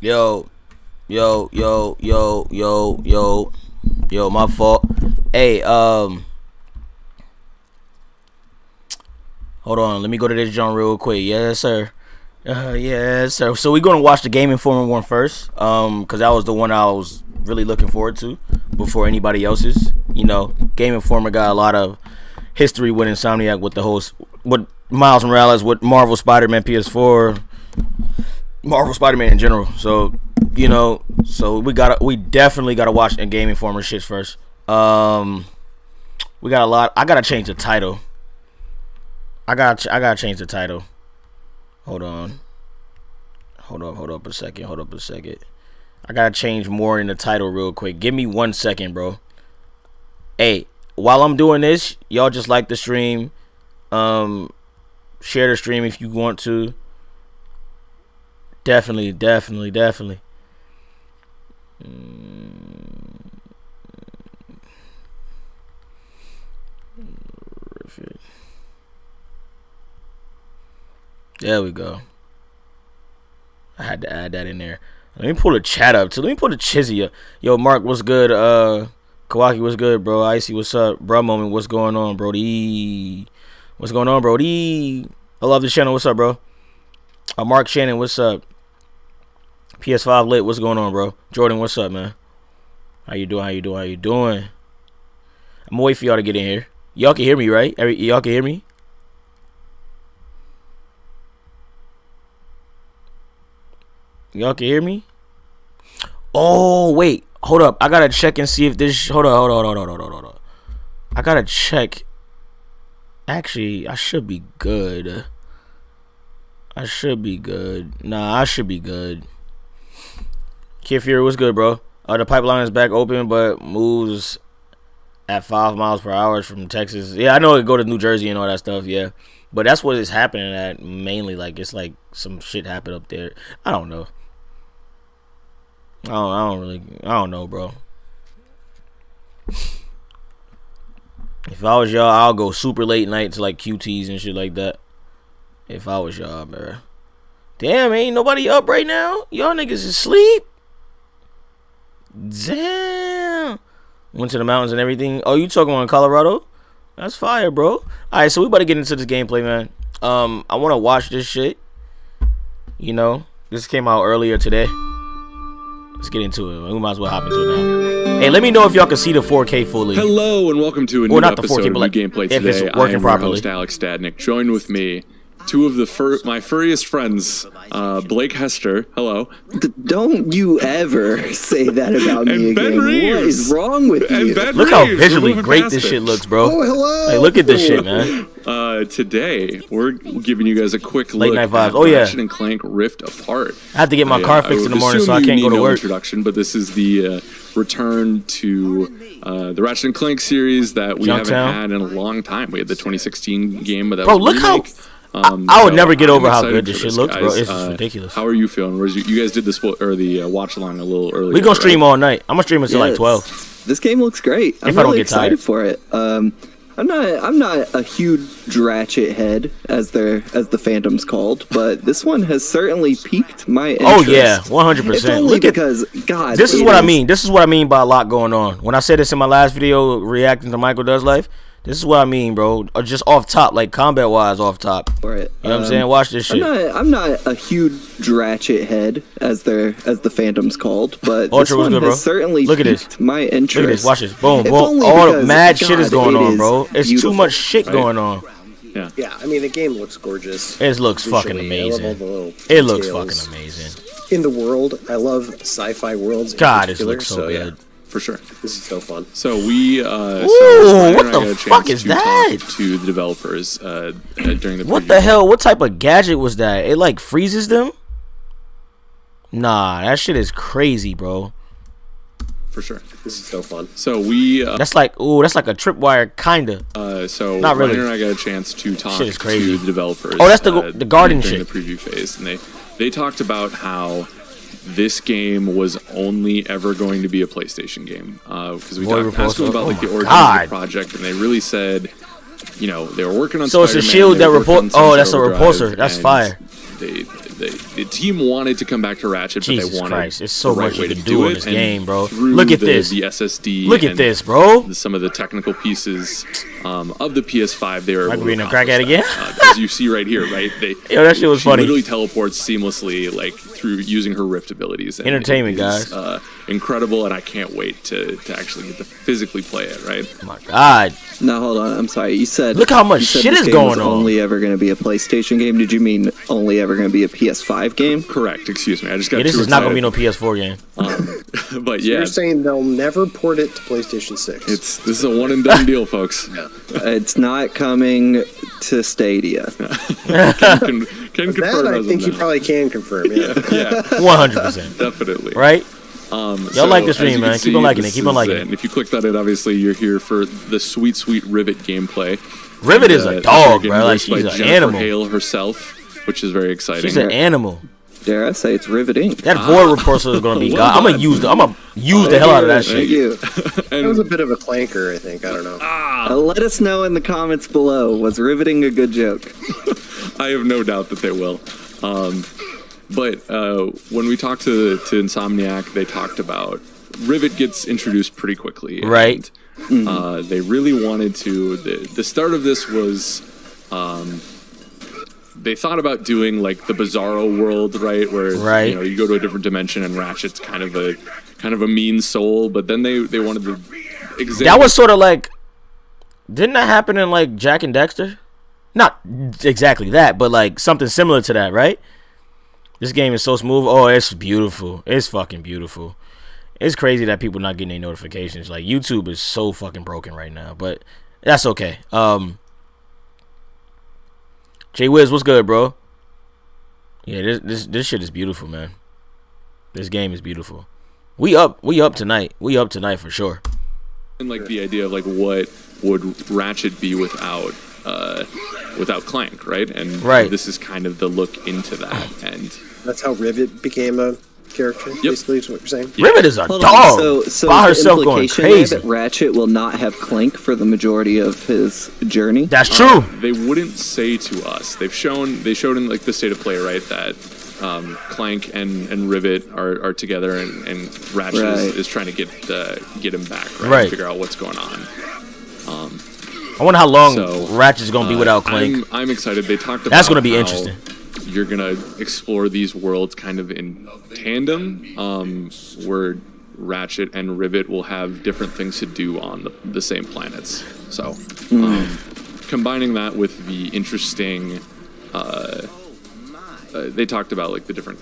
Yo, yo, my fault. Hey, hold on, let me go to this joint real quick. Yes, sir. Yes, sir. So we're gonna watch the Game Informer one first, cause that was the one I was really looking forward to before anybody else's. You know, Game Informer got a lot of history with Insomniac, with the host, with Miles Morales, with Marvel Spider-Man PS4, Marvel Spider-Man in general. So you know, so we definitely gotta watch the Game Informer shits first. We got a lot. I gotta change the title. I gotta change the title. Hold up a second. I gotta change more in the title real quick. Give me 1 second, bro. Hey, while I'm doing this, y'all just like the stream. Share the stream if you want to. Definitely. There we go. I had to add that in there. Let me pull the chat up too. Let me pull the Chizzy up. Yo, Mark, what's good? Kawaki, what's good, bro? Icy, what's up? Bro, moment, what's going on, Brody? What's going on, Brody? I love the channel. What's up, bro? Mark Shannon, what's up? PS5 lit, what's going on, bro? Jordan, what's up, man? How you doing? I'm gonna wait for y'all to get in here. Y'all can hear me, right? Y'all can hear me? Y'all can hear me? Oh, wait. Hold up. I gotta check and see if this... Hold on. I gotta check. Actually, I should be good. Nah, I should be good. Kid Fury, what's good, bro? The pipeline is back open, but moves at 5 miles per hour from Texas. Yeah, I know it go to New Jersey and all that stuff, yeah. But that's what it's happening at, mainly. Like, it's like some shit happened up there. I don't know. I don't know, bro. If I was y'all, I'll go super late night to like QTs and shit like that. If I was y'all, bro. Damn, ain't nobody up right now? Y'all niggas asleep? Damn. Went to the mountains and everything. Oh, you talking about Colorado? That's fire, bro. Alright, so we about to get into this gameplay, man. I want to watch this shit. You know, this came out earlier today. Let's get into it. We might as well hop into it now. Hey, let me know if y'all can see the 4K fully. Hello and welcome to a new episode of New Gameplay today. It's working I am properly. Your host, Alex Stadnick. Join with me, two of my furriest friends, Blake Hester. Hello. Don't you ever say that about me Ben again. Reeves. What is wrong with you? Ben Look how Reeves. visually We're great past this it. shit looks, bro. Oh, hello. Hey, look at this shit, man. Today, we're giving you guys a quick Late look night vibes. at Oh, yeah. Ratchet and Clank Rift Apart. I have to get my car fixed in the morning, so I can't go to work. Introduction, but this is the return to the Ratchet and Clank series that we haven't had in a long time. We had the 2016 game, but that was Look how... I would never get over how good this shit looks, bro. It's just ridiculous. How are you feeling? You guys did the watch along a little earlier. We gonna stream all night. I'm gonna stream until like 12. This game looks great. I'm If I don't really get tired. excited for it. I'm not a huge Ratchet head, as the Phantom's called, but this one has certainly piqued my interest. Oh yeah, 100%. It's only because God. This is what I mean. This is what I mean by a lot going on. When I said this in my last video reacting to Michael Does Life, this is what I mean, bro. Just off top, like combat wise, off top. For it. You know what I'm saying? Watch this shit. I'm not a huge Ratchet head, as the Phantom's called, but Ultra this one good, bro. has certainly Look at this. piqued my interest. Look at this. Watch this. Boom, If boom. only All the because, mad shit is God, going it on, is bro. It's too beautiful. much shit Right. going on. Yeah, I mean the game looks gorgeous. It looks fucking Visually. I love all amazing. the little It looks details. fucking amazing. In the world, I love sci-fi worlds. in God, this particular, looks so yeah, good. for sure. This is so fun. So we, Ooh, Ryan what and I the got a fuck chance is to that? talk to the developers during the What preview. the hell? What type of gadget was that? It like freezes them? Nah, that shit is crazy, bro. For sure. This is so fun. So we, That's like a tripwire, kinda. so Not really. Ryan and I got a chance to talk Shit is crazy. to the developers. Oh, that's the garden during shit. the preview phase, and they talked about how this game was only ever going to be a PlayStation game because we asked them about like the origins of the project, and they really said, you know, they were working on. So it's a Spider-Man, shield they that were working report. on Oh, Sunset that's a Overdrive, repulsor. That's and fire. the team wanted to come back to Ratchet, but Jesus they wanted Christ, it's so the much right you way can to do in it. this game, bro. Through Look at this. The SSD. Look at this, bro. Some of the technical pieces of the PS5 they were able to to crack at again. As you see right here, right? Yo, that shit was funny. She literally teleports seamlessly, like through using her Rift abilities. And entertainment, guys. Incredible, and I can't wait to actually get to physically play it. Right? Oh my God. No, hold on. I'm sorry. You said look how much shit is going on. Only ever going to be a PlayStation game? Did you mean only ever going to be a PS5 game? Correct. Excuse me. I just got. This is not going to be no PS4 game. But so you're saying they'll never port it to PlayStation 6? This is a one and done deal, folks. Yeah. It's not coming to Stadia. Can confirm. That I think you probably can confirm. Yeah. 100%. Definitely. Right. Y'all like the stream, man. See, keep on liking it. Keep on liking it. And if you click that, obviously you're here for the sweet Rivet gameplay. Rivet is a dog, bro. Like she's an animal. Hale herself, which is very exciting. She's an animal. Dare I say it's riveting? That void repulsor is gonna be God. I'm gonna use the hell out of that shit. Thank you. That was a bit of a clanker, I think. I don't know. Let us know in the comments below. Was riveting a good joke? I have no doubt that they will. But when we talked to Insomniac, they talked about Rivet gets introduced pretty quickly. Right. And, they really wanted to. The start of this was. They thought about doing like the Bizarro world, right? Where you go to a different dimension and Ratchet's kind of a mean soul. But then they wanted to. That was sort of like. Didn't that happen in like Jack and Dexter? Not exactly that, but like something similar to that, right? This game is so smooth. Oh, it's beautiful. It's fucking beautiful. It's crazy that people not getting any notifications. Like YouTube is so fucking broken right now, but that's okay. Jay Wiz, what's good, bro? Yeah, this shit is beautiful, man. This game is beautiful. We up tonight. We up tonight for sure. And like the idea of like what would Ratchet be without Clank, right? And this is kind of the look into that, and that's how Rivet became a character. Basically, is what you're saying. Rivet is a dog. So by herself going crazy. That Ratchet will not have Clank for the majority of his journey. That's true. They wouldn't say to us. They showed in like the state of play, right, that Clank and Rivet are together, and Ratchet is trying to get him back, right? Figure out what's going on. I wonder how long Ratchet's gonna be without Clank. I'm excited. They talked about that's gonna be interesting. You're gonna explore these worlds kind of in tandem, where Ratchet and Rivet will have different things to do on the same planets. So, combining that with the interesting, they talked about like the different.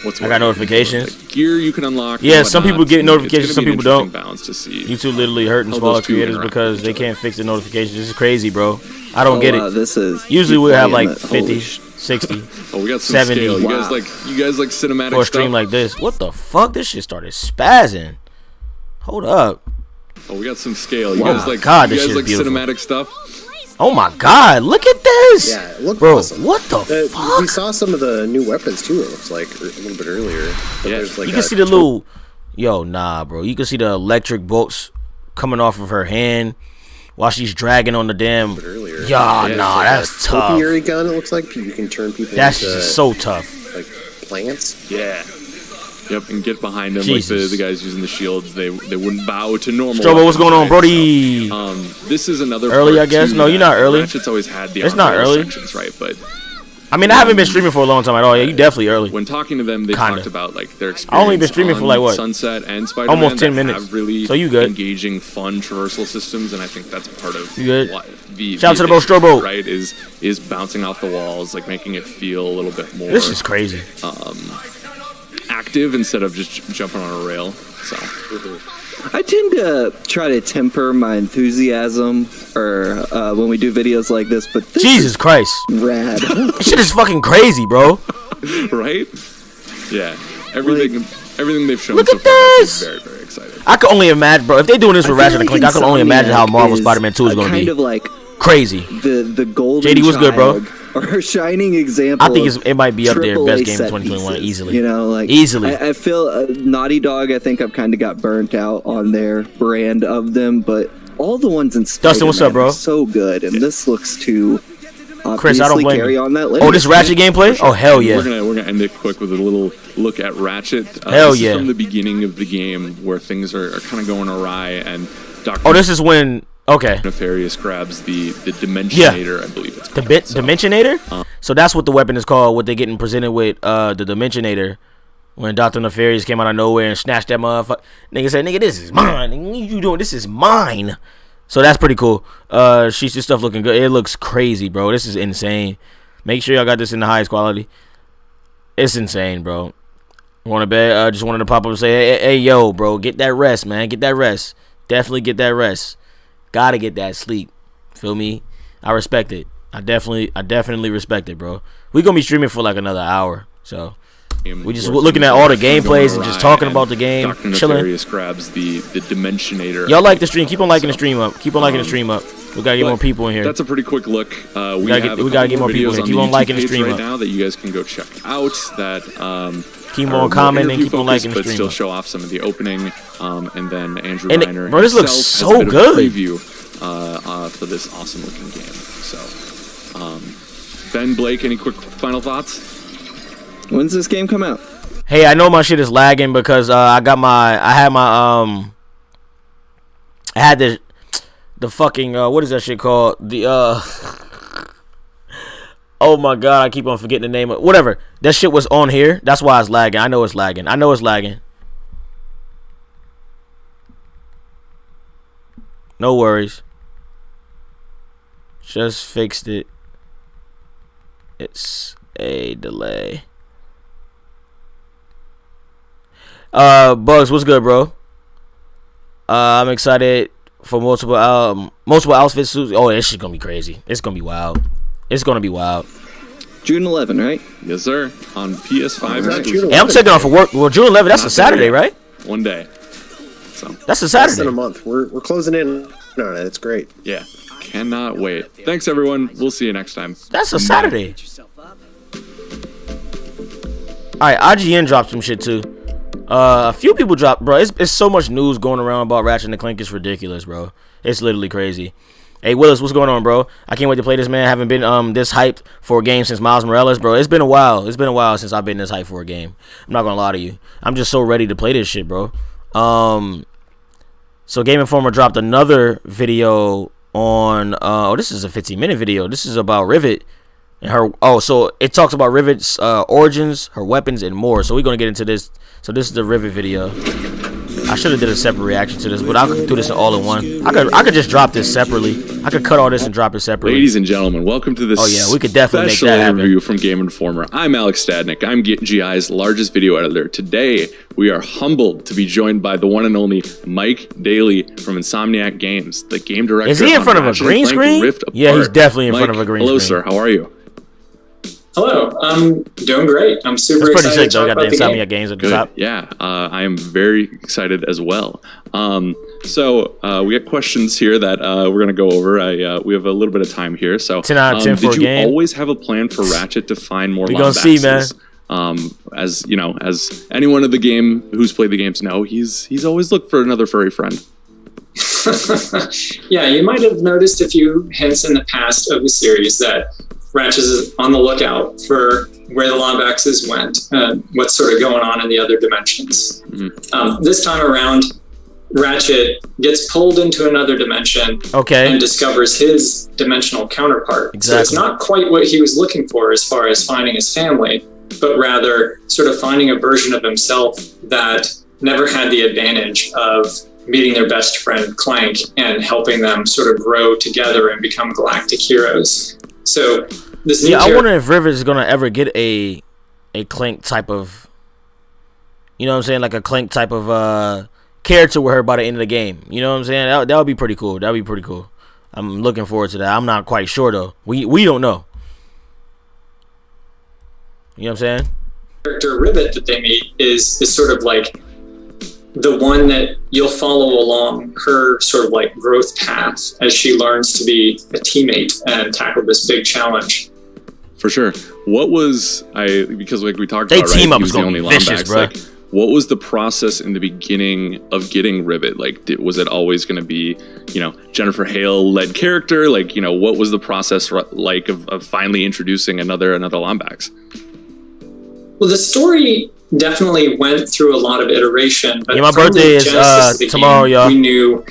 I got notifications. Like gear you can unlock. Yeah, some people get notifications, some people don't. Balance to see. YouTube literally hurting small creators because they can't fix the notifications. This is crazy, bro. I don't get it. This is usually we have like 50, 60. Oh, we got some 70. Scale. You guys like cinematic for a stream stuff? like this. What the fuck? This shit started spazzing. Hold up. Oh, we got some scale. You guys like cinematic stuff? Oh my God! Look at this. Yeah, it looked bro. Awesome. What the fuck? We saw some of the new weapons too. It looks like a little bit earlier. But like you can see the little. Yo, nah, bro. You can see the electric bolts coming off of her hand while she's dragging on the damn. That's tough. Topiary gun. It looks like you can turn people. That's into, just so tough. Like plants. Yeah. Yep, and get behind them like the guys using the shields. They wouldn't bow to normal. Strobo, what's going on, Brody? So, this is another early, I guess. No, you're not early. Ratchet's always had the it's not early sections, right? But I mean, I haven't been streaming for a long time at all. Yeah, you definitely early. When talking to them, they talked about like their experience. I only been streaming for like what? Sunset and Spider-Man. Almost 10 minutes. Have really so you good? Engaging, fun traversal systems, and I think that's part of you good? The shout out to the bro Strobo. Right? Is bouncing off the walls, like making it feel a little bit more. This is crazy. Active instead of just jumping on a rail. So I tend to try to temper my enthusiasm or when we do videos like this, but this Jesus Christ, rad. This shit is fucking crazy, bro. Right? Yeah. Everything they've shown look so at far this. is very, very excited. I can only imagine, bro. If they're doing this with Ratchet and Clank, I can only imagine how Marvel Spider-Man 2 is going to be. Kind of like crazy. The golden JD was good, bro. Or shining example. I think it might be up there, best game of 2021 easily. You know, like easily. I feel Naughty Dog. I think I've kind of got burnt out on their brand of them, but all the ones in Spider-Man Dustin, what's up, bro? Are so good, and this looks to Chris, I don't blame carry you. on that Oh, this Ratchet gameplay? Sure. Oh, hell yeah. We're gonna end it quick with a little look at Ratchet. Hell this yeah. is from the beginning of the game where things are kind of going awry, and Dr. Oh, this is when... Okay. Nefarious grabs the Dimensionator, I believe it's called. Dimensionator? So that's what the weapon is called, what they're getting presented with, the Dimensionator. When Dr. Nefarious came out of nowhere and snatched that motherfucker. Nigga said, nigga, this is mine. Nigga, what you doing? This is mine. So that's pretty cool. She's just stuff looking good. It looks crazy, bro. This is insane. Make sure y'all got this in the highest quality. It's insane, bro. Want to bed? Just wanted to pop up and say, hey, yo, bro, get that rest, man. Get that rest. Definitely get that rest. Gotta get that sleep. Feel me? I respect it. I definitely respect it, bro. We gonna be streaming for like another hour, so we just looking at all the gameplays and just talking about the game, Dr. chilling. Nefarious grabs the Dimensionator. Y'all like the stream? Keep on liking the stream up. Keep on liking the stream up. We gotta get more people in here. That's a pretty quick look. We gotta get more people in here. Keep on liking the stream right up now that you guys can go check out. That keep on commenting. Keep on liking the but stream still up. show off some of the opening. And then Andrew And Reiner bro, this looks himself so has a bit of a good. preview for this awesome looking game. So, Ben, Blake, any quick final thoughts? When's this game come out? Hey, I know my shit is lagging because I had the fucking what is that shit called? The oh my god, I keep on forgetting the name of whatever. That shit was on here. That's why it's lagging. I know it's lagging. No worries. Just fixed it. It's a delay. Bugs, what's good, bro? I'm excited for multiple outfit suits. Oh, this shit's gonna be crazy. It's gonna be wild. June 11, right? Yes, sir. On PS5. Right. exclusive. Hey, I'm taking off for work. Well, June 11th. That's a Saturday, right? One day. So That's a Less than Saturday. a month. We're closing in on it. It's great. yeah, cannot wait. Thanks, everyone. We'll see you next time. That's a Saturday. All right, IGN dropped some shit too. A few people dropped, bro. It's so much news going around about Ratchet and Clank. It's ridiculous, bro. It's literally crazy. Hey, Willis, what's going on, bro? I can't wait to play this, man. I haven't been this hyped for a game since Miles Morales, bro. It's been a while. It's been a while since I've been this hyped for a game. I'm not gonna lie to you. I'm just so ready to play this shit, bro. So Game Informer dropped another video on. Oh, this is a 15-minute video. This is about Rivet and her. Oh, so it talks about Rivet's origins, her weapons, and more. So we're gonna get into this. So this is the Rivet video. I should have did a separate reaction to this, but I could do this all in one. I could just drop this separately. I could cut all this and drop it separately. Ladies and gentlemen, welcome to this we could definitely make special that happen. interview from Game Informer. I'm Alex Stadnick. I'm GI's largest video editor. Today, we are humbled to be joined by the one and only Mike Daly from Insomniac Games, the game director. Is he in on front of a Ratchet green Clank screen? Rift Yeah, he's Apart. definitely in Mike, front of a green hello, screen. sir. How are you? Hello, I'm doing great. I'm super That's pretty excited sick, to though. talk Got the about the Insomniac game. Games at the Good. top. Yeah, I am very excited as well. So we got questions here that we're gonna go over. We have a little bit of time here. So 10 out of 10 for a did you game. always have a plan for Ratchet to find more? We gonna see, man. As you know, as anyone of the game who's played the games know, he's always looked for another furry friend. Yeah, you might have noticed a few hints in the past of the series that Ratchet is on the lookout for where the Lombaxes went, what's sort of going on in the other dimensions. Mm-hmm. This time around, Ratchet gets pulled into another dimension and discovers his dimensional counterpart. Exactly. So it's not quite what he was looking for as far as finding his family, but rather sort of finding a version of himself that never had the advantage of meeting their best friend Clank and helping them sort of grow together and become galactic heroes. So this new I wonder if Rivet is gonna ever get a Clank type of, you know what I'm saying, like a Clank type of character with her by the end of the game. You know what I'm saying? That would be pretty cool. That'd be pretty cool. I'm looking forward to that. I'm not quite sure though. We don't know. You know what I'm saying? Character Rivet that they meet is sort of like the one that you'll follow along her sort of like growth path as she learns to be a teammate and tackle this big challenge. For sure. What was because like we talked They about, team right? up He is was the gonna only be vicious, Lombax. bro. Like, what was the process in the beginning of getting Rivet? Like, was it always going to be, Jennifer Hale led character? Like, what was the process like of finally introducing another Lombax? Well, the story definitely went through a lot of iteration. But my birthday is tomorrow, y'all. We knew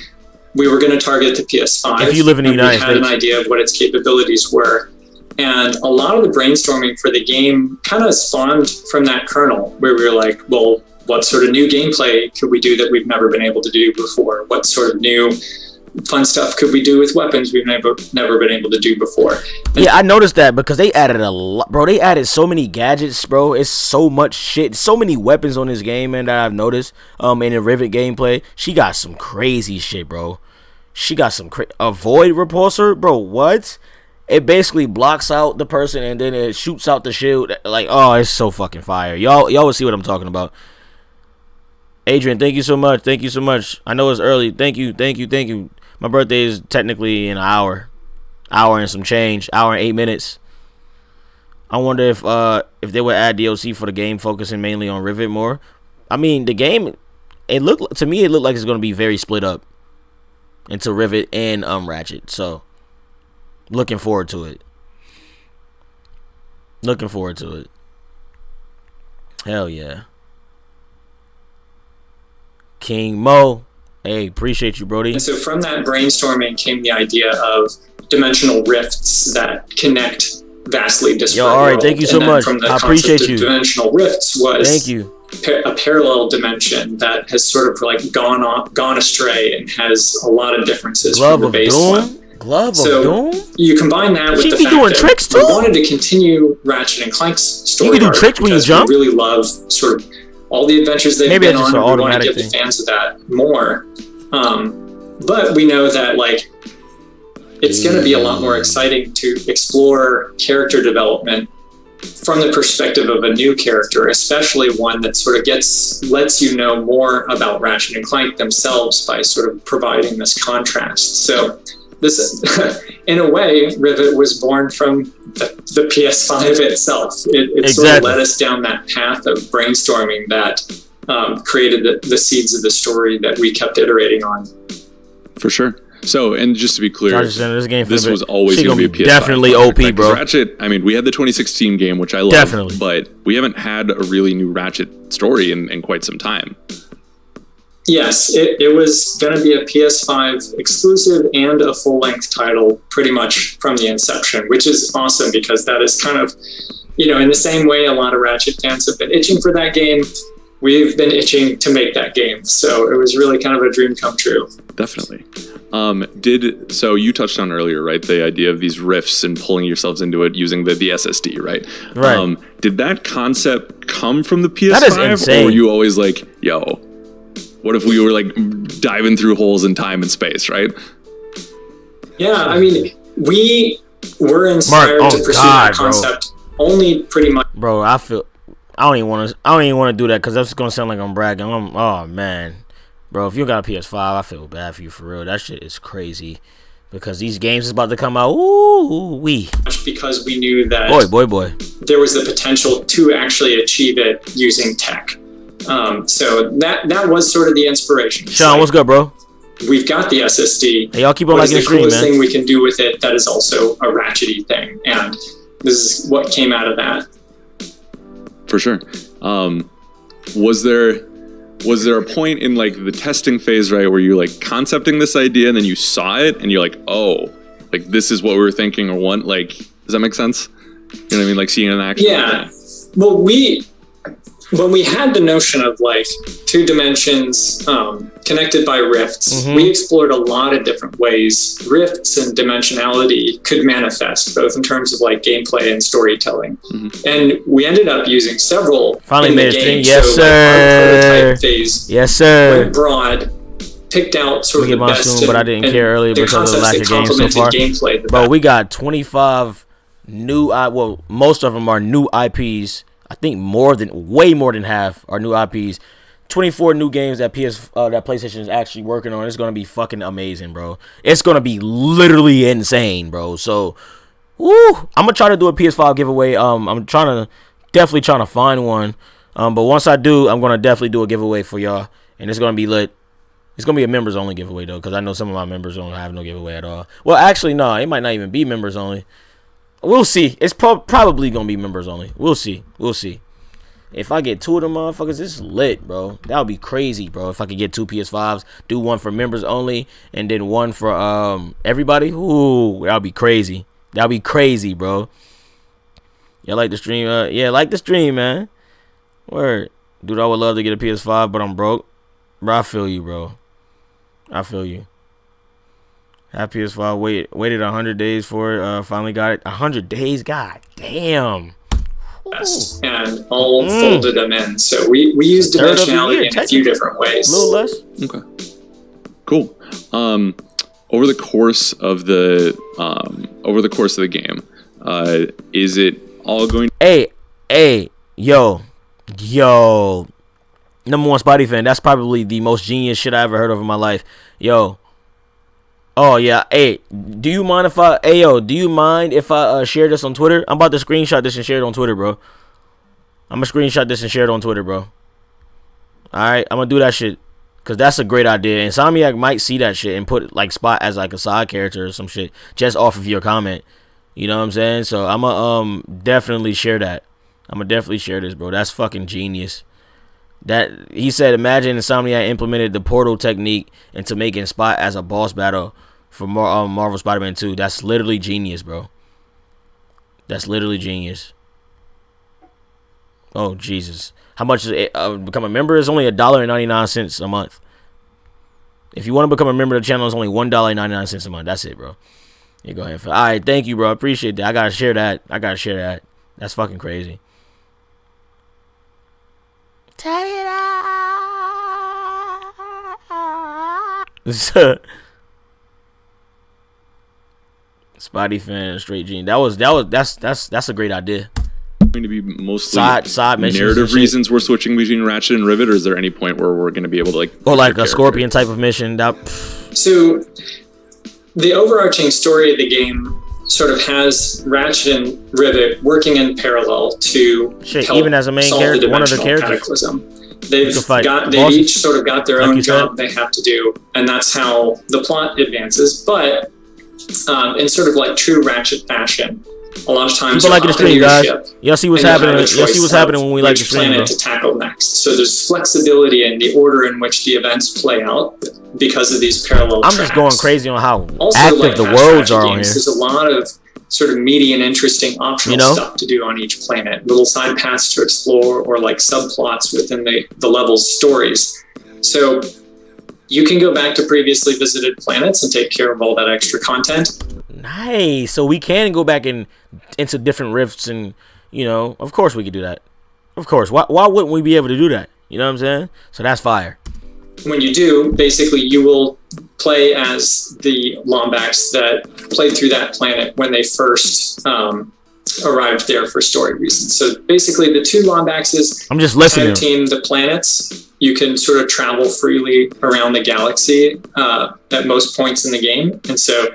we were going to target the PS5. If you live in the United States. We had an idea of what its capabilities were. And a lot of the brainstorming for the game kind of spawned from that kernel, where we were like, well, what sort of new gameplay could we do that we've never been able to do before? What sort of new fun stuff could we do with weapons we've never been able to do before? And I noticed that because they added a lot, bro. They added so many gadgets, bro. It's so much shit, so many weapons on this game, man, that I've noticed. In the Rivet gameplay, she got some crazy shit, bro. She got some a void repulsor, bro. What? It basically blocks out the person and then it shoots out the shield. Like, oh, it's so fucking fire. Y'all will see what I'm talking about. Adrian, thank you so much. Thank you so much. I know it's early. Thank you. My birthday is technically in an hour and some change, hour and 8 minutes. I wonder if they would add DLC for the game, focusing mainly on Rivet more. I mean, the game, it looked like it's going to be very split up into Rivet and Ratchet. So, looking forward to it. Hell yeah. King Mo. Hey, appreciate you, Brody. so from that brainstorming came the idea of dimensional rifts that connect vastly disparate all right, worlds. thank you so And then much. from the I appreciate concept of you. Dimensional rifts was Thank you. a parallel dimension that has sort of like gone astray and has a lot of differences Glove from of the base one. Doom? Glove So of Doom? you combine that She with the be fact doing that tricks we too? wanted to continue Ratchet and Clank's story. You can do arc tricks when you because jump? We really love sort of all the adventures they've Maybe been that's just on. an And we want to automatic give the thing. fans of that more. But we know that like it's going to be a lot more exciting to explore character development from the perspective of a new character, especially one that sort of lets you know more about Ratchet and Clank themselves by sort of providing this contrast. So this, in a way, Rivet was born from the PS5 itself. It sort of led us down that path of brainstorming that created the seeds of the story that we kept iterating on. For sure. So, and just to be clear, this was always She going to be a PS5. definitely OP, Like, bro. Ratchet, I mean, we had the 2016 game, which I love, Definitely. but we haven't had a really new Ratchet story in quite some time. Yes, it was going to be a PS5 exclusive and a full-length title pretty much from the inception, which is awesome because that is kind of, in the same way a lot of Ratchet fans have been itching for that game, we've been itching to make that game. So it was really kind of a dream come true. Definitely. So you touched on earlier, right? The idea of these rifts and pulling yourselves into it using the SSD, right? Right. Did that concept come from the PS5? That is insane. Or were you always like, yo, what if we were like diving through holes in time and space, right? Yeah, I mean, we were inspired to pursue that concept only pretty much. Bro, I don't even want to do that because that's going to sound like I'm bragging. Oh man. Bro, if you got a PS5, I feel bad for you for real. That shit is crazy because these games is about to come out. Ooh wee. Because we knew that boy, there was the potential to actually achieve it using tech. So that was sort of the inspiration. Sean, what's good, bro? We've got the SSD. Hey, y'all keep on liking the stream, man. What is the coolest thing we can do with it that is also a ratchety thing? And this is what came out of that. For sure. Was there a point in like the testing phase, right, where you're like concepting this idea and then you saw it and you're like, oh, like this is what we were thinking or want? Like, does that make sense? You know what I mean? Like seeing it in action. Yeah. Well, when we had the notion of like two dimensions connected by rifts, we explored a lot of different ways rifts and dimensionality could manifest, both in terms of like gameplay and storytelling. And we ended up using several in the game. Yes, so, sir. Like, our prototype phase went broad, picked out sort of the best. Soon, but I didn't care earlier because of the lack of games so far. Gameplay Bro, we got 25 new, most of them are new IPs. I think way more than half are new IPs. 24 new games that PlayStation is actually working on. It's gonna be fucking amazing, bro. It's gonna be literally insane, bro. So, I'm gonna try to do a PS5 giveaway. I'm definitely trying to find one. But once I do, I'm gonna definitely do a giveaway for y'all, and it's gonna be lit. It's gonna be a members only giveaway though, because I know some of my members don't have no giveaway at all. Well, actually, no, it might not even be members only. We'll see. It's probably gonna be members only. We'll see. We'll see. If I get 2 of them motherfuckers, it's lit, bro. That would be crazy, bro. If I could get 2 PS5s, do one for members only, and then one for everybody. Ooh, that would be crazy. That would be crazy, bro. Y'all like the stream? Yeah, like the stream, man. Word. Dude, I would love to get a PS5, but I'm broke. Bro, I feel you, bro. I feel you. Have PS5. Waited 100 days for it. Finally got it. 100 days? God damn. And all folded them in. So we use dimensionality in a few different ways. A little less. Okay. Cool. Over the course of the game, is it all going? Hey, yo. Number one Spidey fan. That's probably the most genius shit I ever heard of in my life. Yo. Oh yeah. Hey, do you mind if I share this on Twitter? I'm about to screenshot this and share it on Twitter, bro. I'm gonna screenshot this and share it on Twitter, bro. Alright, I'm gonna do that shit. Cause that's a great idea. Insomniac might see that shit and put like Spot as like a side character or some shit just off of your comment. You know what I'm saying? So I'ma definitely share that. I'ma definitely share this, bro. That's fucking genius. That he said, imagine Insomniac implemented the portal technique into making Spot as a boss battle for Marvel Spider-Man 2. That's literally genius, bro. That's literally genius. Oh Jesus! How much is it? Become a member is only $1.99 a month. If you want to become a member of the channel, it's only $1.99 a month. That's it, bro. You go ahead. All right, thank you, bro. I appreciate that. I gotta share that. That's fucking crazy. Tell it out. Spidey fan, straight gene. That's a great idea. Going to be mostly side narrative reasons we're switching between Ratchet and Rivet, or is there any point where we're going to be able to like a Scorpion type of mission? So the overarching story of the game sort of has Ratchet and Rivet working in parallel to help even as a main solve character, the one of the characters. cataclysm. They've each sort of got their own job they have to do, and that's how the plot advances. But in sort of like true Ratchet fashion, a lot of times people like the stream, guys. Y'all see what's happening. Y'all see what's happening when we like the stream, planet to tackle next. So there's flexibility in the order in which the events play out because of these parallel tracks. I'm just going crazy on how also, active like the worlds are on here. There's a lot of sort of meaty and interesting optional stuff to do on each planet. Little side paths to explore, or like subplots within the level's stories. So you can go back to previously visited planets and take care of all that extra content. Nice. So we can go back into different rifts, and of course we could do that. Of course. Why wouldn't we be able to do that? You know what I'm saying? So that's fire. When you do, basically you will play as the Lombax that played through that planet when they first arrived there for story reasons. So basically the 2 Lombaxes, I'm just listening. Team the planets. You can sort of travel freely around the galaxy at most points in the game. And so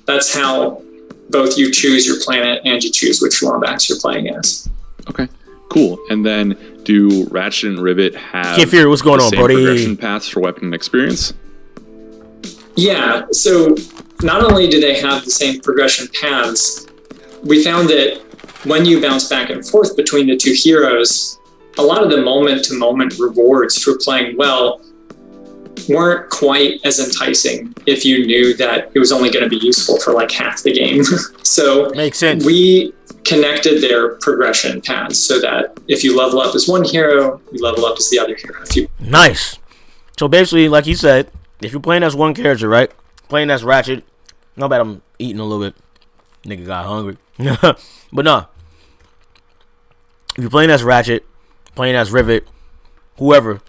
that's how both you choose your planet and you choose which Lombax you're playing as. Okay, cool. And then do Ratchet and Rivet have what's going on, buddy? Progression paths for weapon and experience? Yeah, so not only do they have the same progression paths, we found that when you bounce back and forth between the 2 heroes, a lot of the moment-to-moment rewards for playing well weren't quite as enticing if you knew that it was only going to be useful for like half the game. So makes sense. We connected their progression paths so that if you level up as one hero, you level up as the other hero. Nice. So basically, like you said, if you're playing as one character, right? Playing as Ratchet. No bad, I'm eating a little bit. Nigga got hungry. But no. If you're playing as Ratchet, playing as Rivet, whoever,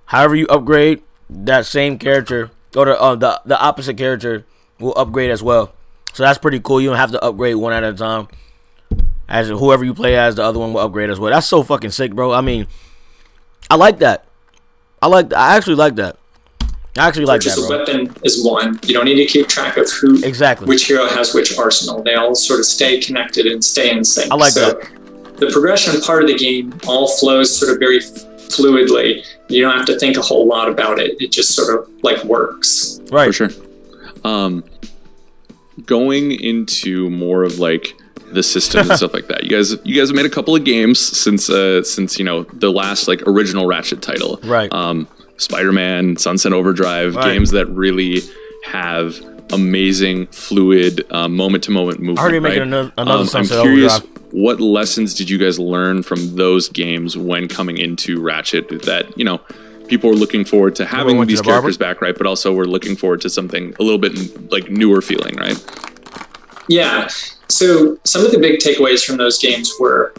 however you upgrade, that same character or the opposite character will upgrade as well. So that's pretty cool. You don't have to upgrade one at a time. As whoever you play as, the other one will upgrade as well. That's so fucking sick, bro. I mean, I like that. I actually like that. I actually like that, bro. Weapon is one. You don't need to keep track of which hero has which arsenal. They all sort of stay connected and stay in sync. I like that. the progression part of the game all flows sort of very fluidly. You don't have to think a whole lot about it. It just sort of like works. Right. For sure. Going into more of like the system and stuff like that. You guys have made a couple of games since the last like original Ratchet title. Right. Spider-Man, Sunset Overdrive, right. Games that really have amazing, fluid, moment-to-moment movement. I heard you're making another Sunset Overdrive. I'm curious, what lessons did you guys learn from those games when coming into Ratchet that, people were looking forward to having these characters back, right? But also we're looking forward to something a little bit like newer feeling, right? Yeah. So some of the big takeaways from those games were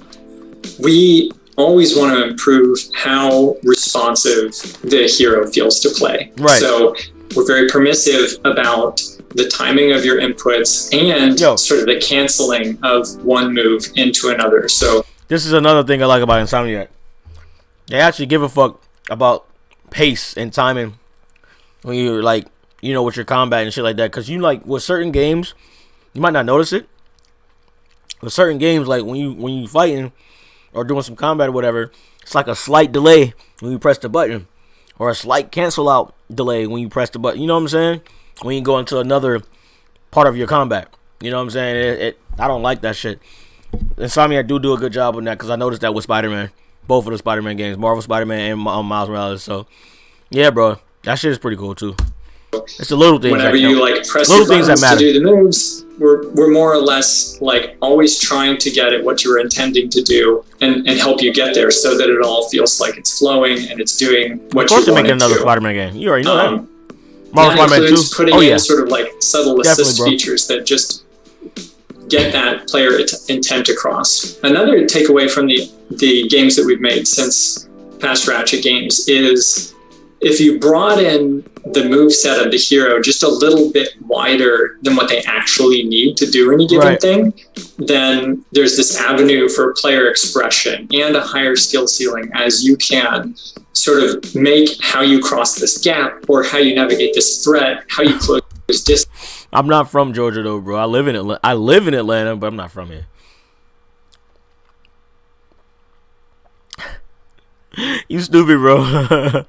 we always want to improve how responsive the hero feels to play. Right. So we're very permissive about the timing of your inputs and sort of the canceling of one move into another. So this is another thing I like about Insomniac. They actually give a fuck about pace and timing when you're like, with your combat and shit like that. Because with certain games, you might not notice it. With certain games, like when you fighting or doing some combat or whatever, it's like a slight delay when you press the button, or a slight cancel out delay when you press the button. You know what I'm saying? When you go into another part of your combat. You know what I'm saying? I don't like that shit. Insomniac do a good job on that, because I noticed that with Spider-Man. Both of the Spider-Man games, Marvel Spider-Man and Miles Morales. So, yeah, bro, that shit is pretty cool too. It's the little things. Whenever you press little your buttons to do the moves, we're more or less always trying to get at what you were intending to do and help you get there, so that it all feels like it's flowing and it's doing what you want it to. Of course, you're making another Spider-Man game. You already know that. Marvel Spider-Man 2. Putting in sort of subtle assist features that just get that player intent across. Another takeaway from the games that we've made since past Ratchet games is if you brought in the moveset of the hero just a little bit wider than what they actually need to do any given thing, then there's this avenue for player expression and a higher skill ceiling as you can sort of make how you cross this gap or how you navigate this threat, how you close distance. I'm not from Georgia though, bro. I live in Atlanta, but I'm not from here. You stupid, bro.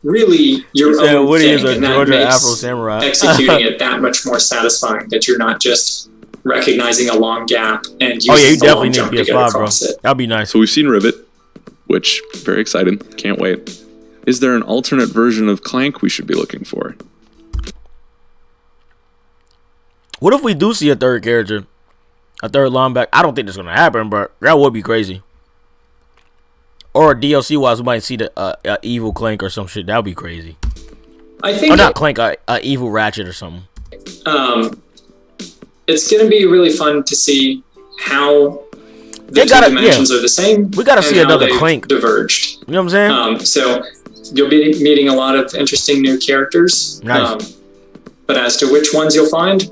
Really, your own Witty thing, is a and that Georgia makes Afro samurai. executing it that much more satisfying. That you're not just recognizing a long gap and using you definitely need PS5, bro. It. That'd be nice. So we've seen Rivet, which very excited. Can't wait. Is there an alternate version of Clank we should be looking for? What if we do see a third character, a third linebacker? I don't think that's gonna happen, but that would be crazy. Or DLC wise, we might see the evil Clank or some shit. That would be crazy. I think, or not Clank, evil Ratchet or something. It's gonna be really fun to see how the two dimensions are the same. We gotta see another Clank diverged. You know what I'm saying? So you'll be meeting a lot of interesting new characters. Nice. But as to which ones you'll find,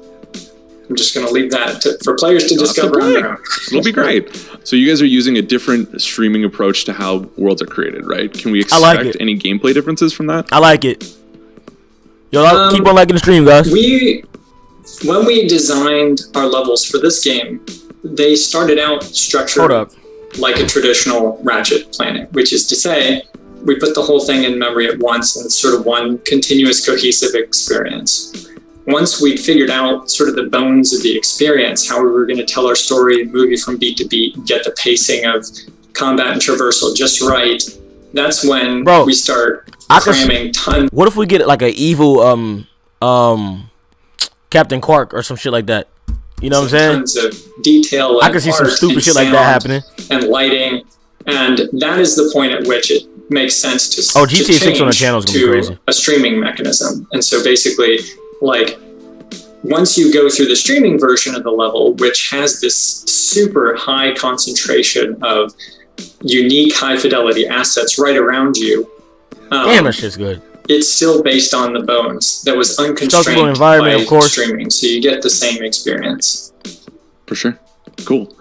I'm just going to leave that for players to discover on their own. It'll be great. So you guys are using a different streaming approach to how worlds are created, right? Can we expect any gameplay differences from that? I like it. Yo, keep on liking the stream, guys. When we designed our levels for this game, they started out structured like a traditional Ratchet planet, which is to say, we put the whole thing in memory at once, and it's sort of one continuous, cohesive experience. Once we'd figured out sort of the bones of the experience, how we were going to tell our story, move you from beat to beat, get the pacing of combat and traversal just right, that's when we start cramming tons. What if we get like an evil Captain Quark or some shit like that? You know what I'm saying? Tons of detail. I can see some stupid shit like that happening. And lighting, and that is the point at which it makes sense to GTA 6 on the channel is gonna be crazy. A streaming mechanism. And so basically, once you go through the streaming version of the level, which has this super high concentration of unique high fidelity assets right around you, damn, that shit's good. It's still based on the bones that was unconstrained environment, by of course. streaming, so you get the same experience. For sure. Cool.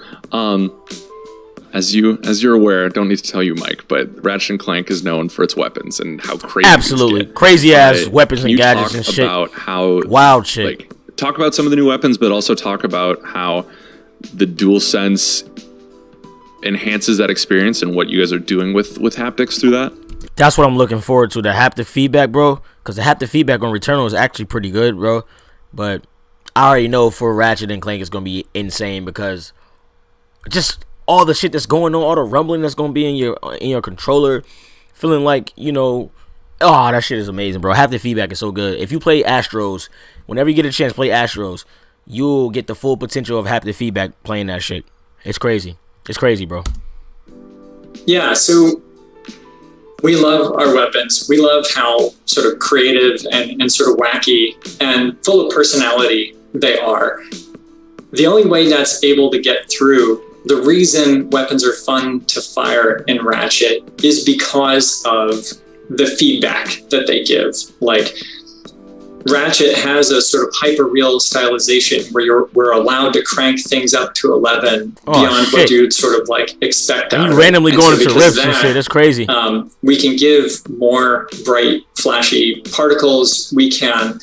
As you're aware, I don't need to tell you, Mike, but Ratchet & Clank is known for its weapons and how crazy. Absolutely, crazy ass weapons and gadgets and shit. About how wild shit. Talk about some of the new weapons, but also talk about how the DualSense enhances that experience and what you guys are doing with haptics through that. That's what I'm looking forward to, the haptic feedback, bro. Because the haptic feedback on Returnal is actually pretty good, bro. But I already know for Ratchet and Clank it's going to be insane because just all the shit that's going on, all the rumbling that's going to be in your controller, feeling like, you know, oh, that shit is amazing, bro. Haptic feedback is so good. If you play Astros, whenever you get a chance to play Astros, you'll get the full potential of haptic feedback playing that shit. It's crazy. It's crazy, bro. Yeah, so we love our weapons. We love how sort of creative and sort of wacky and full of personality they are. The only way that's able to get through, the reason weapons are fun to fire in Ratchet is because of the feedback that they give. Like, Ratchet has a sort of hyper-real stylization where we're allowed to crank things up to 11 beyond what you'd sort of like expect out of it. Randomly going into rifts and shit. That's crazy. We can give more bright, flashy particles. We can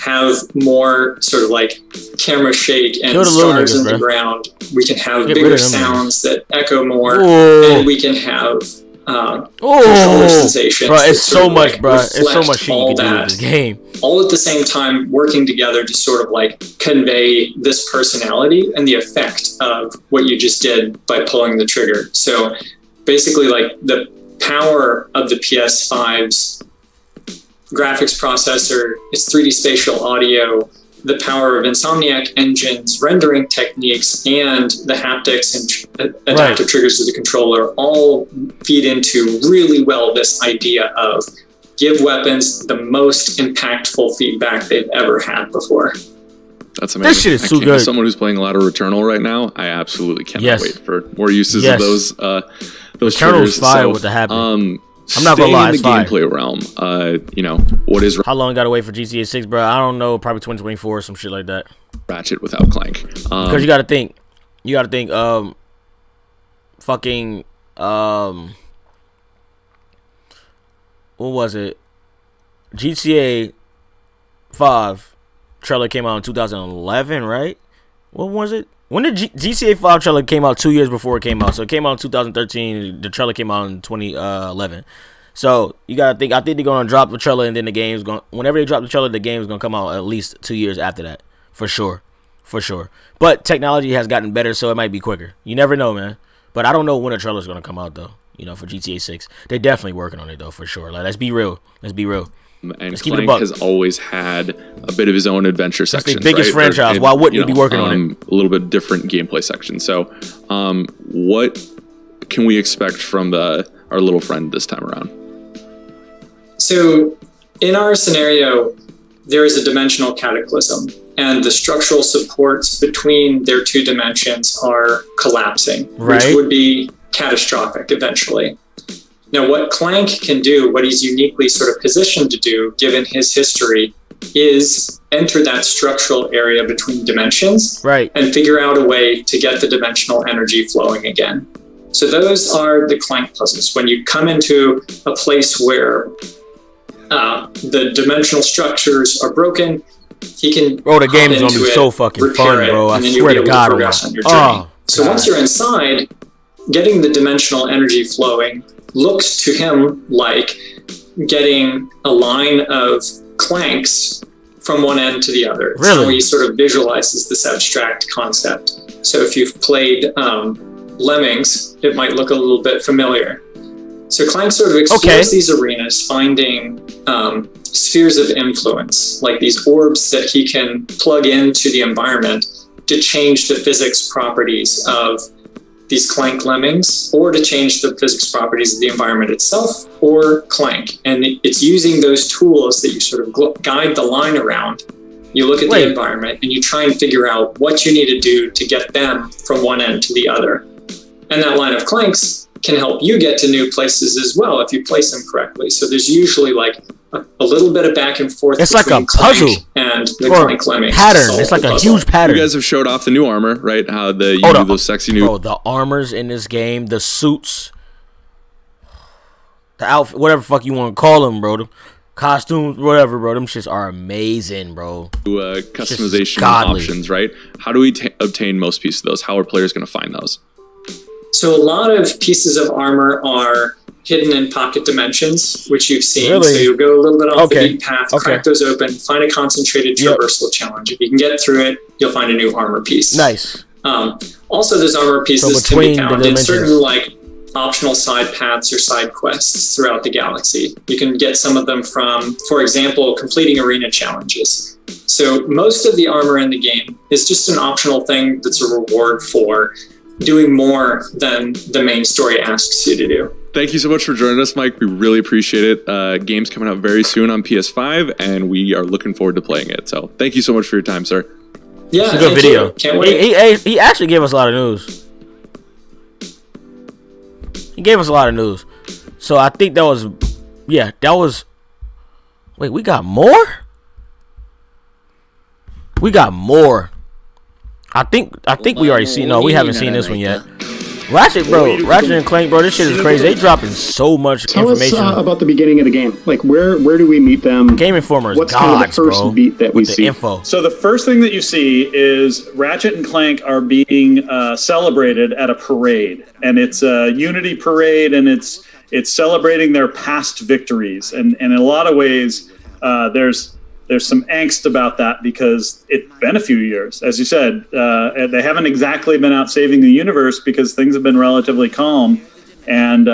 have more sort of like camera shake and stars in the ground. We can have bigger sounds that echo more. And we can have controller sensations. Bro, it's so much, bro. It's so much shit you can do with this game. All at the same time, working together to sort of like convey this personality and the effect of what you just did by pulling the trigger. So basically, like, the power of the PS5's graphics processor, its 3D spatial audio, the power of Insomniac Engine's rendering techniques, and the haptics and adaptive triggers to the controller all feed into really well this idea of give weapons the most impactful feedback they've ever had before. That's amazing. That shit is so good. As someone who's playing a lot of Returnal right now, I absolutely cannot wait for more uses of those Returnal's fire with the haptic. I'm not gonna lie, it's the gameplay realm. You know, what is how long you gotta wait for GTA 6, bro? I don't know, probably 2024 or some shit like that. Ratchet without Clank. Because you gotta think, what was it? GTA 5 trailer came out in 2011, right? What was it? When did GTA 5 trailer came out? 2 years before it came out. So it came out in 2013. The trailer came out in 2011. So you gotta think. I think they're gonna drop the trailer, and then the game's gonna. Whenever they drop the trailer, the game's gonna come out at least 2 years after that, for sure. But technology has gotten better, so it might be quicker. You never know, man. But I don't know when the trailer's gonna come out, though. You know, for GTA 6, they're definitely working on it, though, for sure. Like, let's be real. And Clank has always had a bit of his own adventure section. That's the biggest franchise. Why wouldn't you be working on it? A little bit different gameplay section. So, what can we expect from our little friend this time around? So, in our scenario, there is a dimensional cataclysm, and the structural supports between their two dimensions are collapsing, which would be catastrophic eventually. Now, what Clank can do, what he's uniquely sort of positioned to do, given his history, is enter that structural area between dimensions and figure out a way to get the dimensional energy flowing again. So those are the Clank puzzles. When you come into a place where the dimensional structures are broken, he can the game is going to be so fucking fun, bro. I swear to God. So once you're inside, getting the dimensional energy flowing looks to him like getting a line of clanks from one end to the other. It's how he sort of visualizes this abstract concept. So if you've played Lemmings, it might look a little bit familiar. So Clank sort of explores these arenas, finding spheres of influence, like these orbs that he can plug into the environment to change the physics properties of these Clank lemmings, or to change the physics properties of the environment itself, or Clank. And it's using those tools that you sort of guide the line around. You look at the environment and you try and figure out what you need to do to get them from one end to the other. And that line of Clanks can help you get to new places as well if you place them correctly. So there's usually like a little bit of back and forth. It's like a puzzle and the Clank lemmings pattern. It's like a huge pattern. You guys have showed off the new armor, right? How those sexy new. Bro, the armors in this game, the suits, the outfit, whatever the fuck you want to call them, bro. The costumes, whatever, bro. Them shits are amazing, bro. Customization options, right? How do we obtain most pieces of those? How are players going to find those? So a lot of pieces of armor are hidden in pocket dimensions, which you've seen. Really? So you'll go a little bit off the beaten path, crack those open, find a concentrated traversal challenge. If you can get through it, you'll find a new armor piece. Nice. Also, those armor pieces can be found in certain optional side paths or side quests throughout the galaxy. You can get some of them from, for example, completing arena challenges. So most of the armor in the game is just an optional thing that's a reward for doing more than the main story asks you to do. Thank you so much for joining us, Mike. We really appreciate it. Game's coming out very soon on PS5, and we are looking forward to playing it. So thank you so much for your time, sir. Yeah, it's a good video. Can't wait. He actually gave us a lot of news. He gave us a lot of news. So I think that was... Wait, we got more? We got more. I think we already seen... No, we haven't seen this one yet. Ratchet and Clank, bro, this shit is crazy. They dropping so much information. Tell us about the beginning of the game. Like, where do we meet them? Game Informers, what's kind of the first beat that we see? Info. So the first thing that you see is Ratchet and Clank are being celebrated at a parade, and it's a unity parade, and it's celebrating their past victories. And in a lot of ways, there's some angst about that because it's been a few years. As you said, they haven't exactly been out saving the universe because things have been relatively calm. And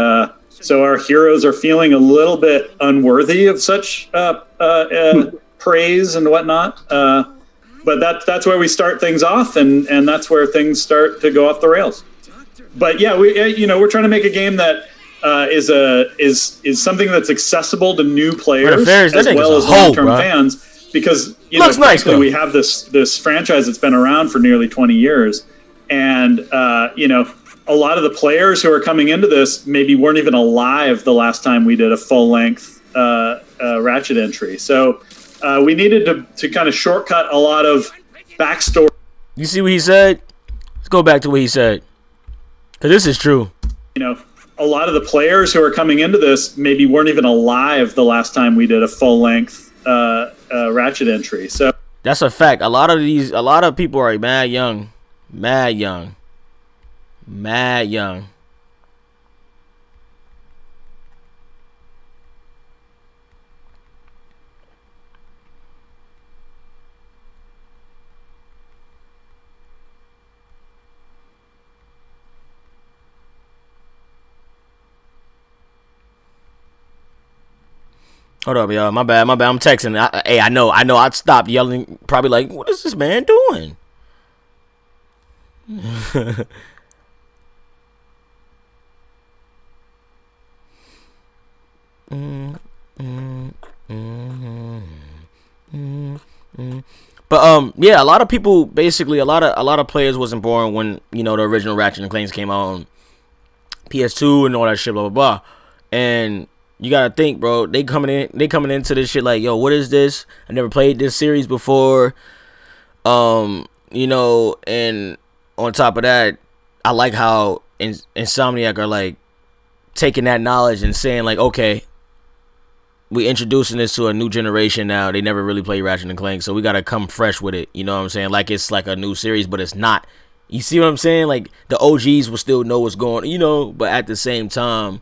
so our heroes are feeling a little bit unworthy of such praise and whatnot. But that's where we start things off, and that's where things start to go off the rails. But yeah, we're trying to make a game that is something that's accessible to new players as well as long-term fans, because frankly, we have this franchise that's been around for nearly 20 years, and a lot of the players who are coming into this maybe weren't even alive the last time we did a full-length Ratchet entry. So we needed to kind of shortcut a lot of backstory. You see what he said? Let's go back to what he said, because this is true. A lot of the players who are coming into this maybe weren't even alive the last time we did a full-length Ratchet entry. So that's a fact. A lot of people are mad young. Hold up, y'all. My bad. I'm texting. I know. I'd stop yelling. Probably like, what is this man doing? But yeah, a lot of people, basically, a lot of players wasn't born when the original Ratchet and Clank came out on PS2 and all that shit, blah blah blah, and you gotta think, bro. They coming into this shit like, yo, what is this? I never played this series before. And on top of that, I like how Insomniac are like taking that knowledge and saying like, okay, we introducing this to a new generation now. They never really played Ratchet and Clank, so we gotta come fresh with it. You know what I'm saying? Like it's like a new series, but it's not. You see what I'm saying? Like the OGs will still know what's going on, but at the same time,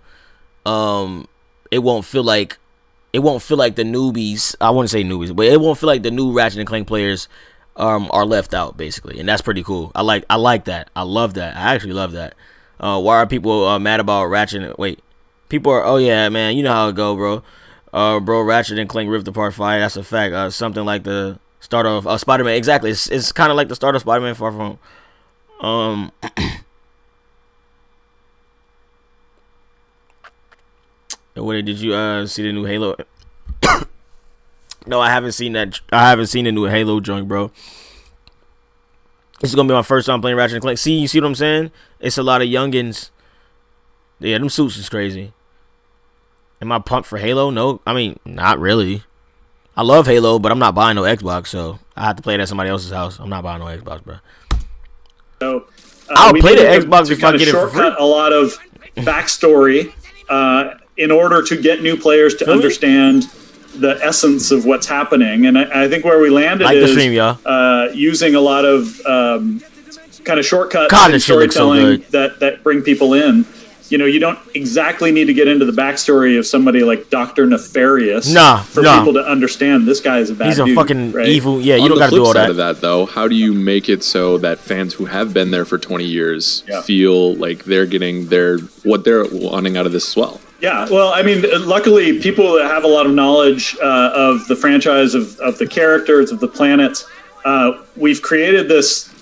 it won't feel like the newbies. I wouldn't say newbies, but it won't feel like the new Ratchet and Clank players are left out, basically, and that's pretty cool. I like that. I love that. I actually love that. Why are people mad about Ratchet? Wait, people are. Oh yeah, man, you know how it go, bro. Bro, Ratchet and Clank Rift Apart 5. That's a fact. Something like the start of Spider-Man. Exactly. It's kind of like the start of Spider-Man Far From Home. What did you see the new Halo? No, I haven't seen that. I haven't seen the new Halo joint, bro. This is gonna be my first time playing Ratchet and Clank. You see what I'm saying? It's a lot of youngins. Yeah, them suits is crazy. Am I pumped for Halo? No, I mean, not really. I love Halo, but I'm not buying no Xbox, so I have to play it at somebody else's house. I'm not buying no Xbox, bro. So I'll play the Xbox if I get it for free. A lot of backstory in order to get new players to understand the essence of what's happening, and I think where we landed is using a lot of kind of shortcuts God, in this shit looks so storytelling good. that bring people in. You know, you don't exactly need to get into the backstory of somebody like Dr. Nefarious for people to understand this guy is a bad dude. He's a fucking right? evil. Yeah, you don't got to do all that. On the flip side of that, though, how do you make it so that fans who have been there for 20 years feel like they're getting what they're wanting out of this as well? Yeah, well, I mean, luckily, people that have a lot of knowledge of the franchise, of the characters, of the planets, we've created this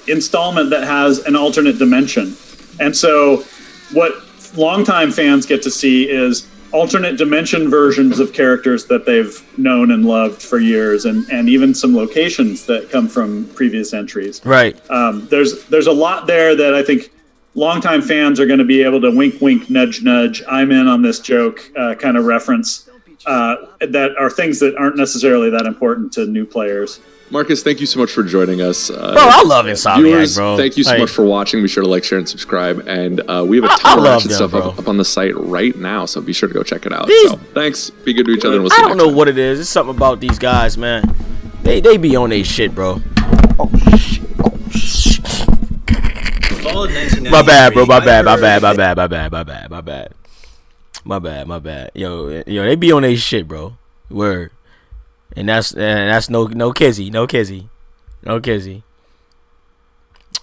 installment that has an alternate dimension. And so what longtime fans get to see is alternate dimension versions of characters that they've known and loved for years, and even some locations that come from previous entries. Right. There's a lot there that I think longtime fans are going to be able to wink, wink, nudge, nudge, I'm in on this joke kind of reference that are things that aren't necessarily that important to new players. Marcus, thank you so much for joining us. Bro, I love Insomniac, viewers, bro. Thank you so much for watching. Be sure to like, share, and subscribe. And we have a ton of Ratchet stuff up on the site right now, so be sure to go check it out. So thanks. Be good to each other, and we'll see you next time. I don't know what it is. It's something about these guys, man. They be on their shit, bro. Oh, shit. Oh, shit. My bad, bro. My bad. Yo, they be on their shit, bro. Word. And that's no kizzy.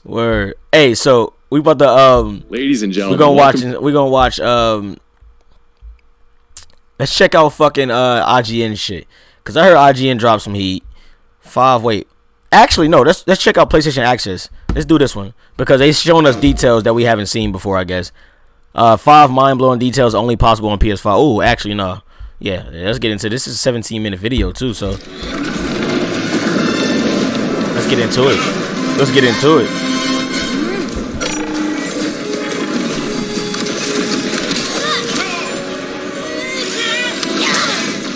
Word. Hey, so we about to ladies and gentlemen, we're gonna watch let's check out fucking IGN shit, cause I heard IGN drop some heat. Actually no, let's check out PlayStation Access. Let's do this one because they showing us details that we haven't seen before, I guess. 5 mind-blowing details only possible on PS5. Oh, actually no. Yeah, let's get into this. Is a 17-minute video too, so let's get into it.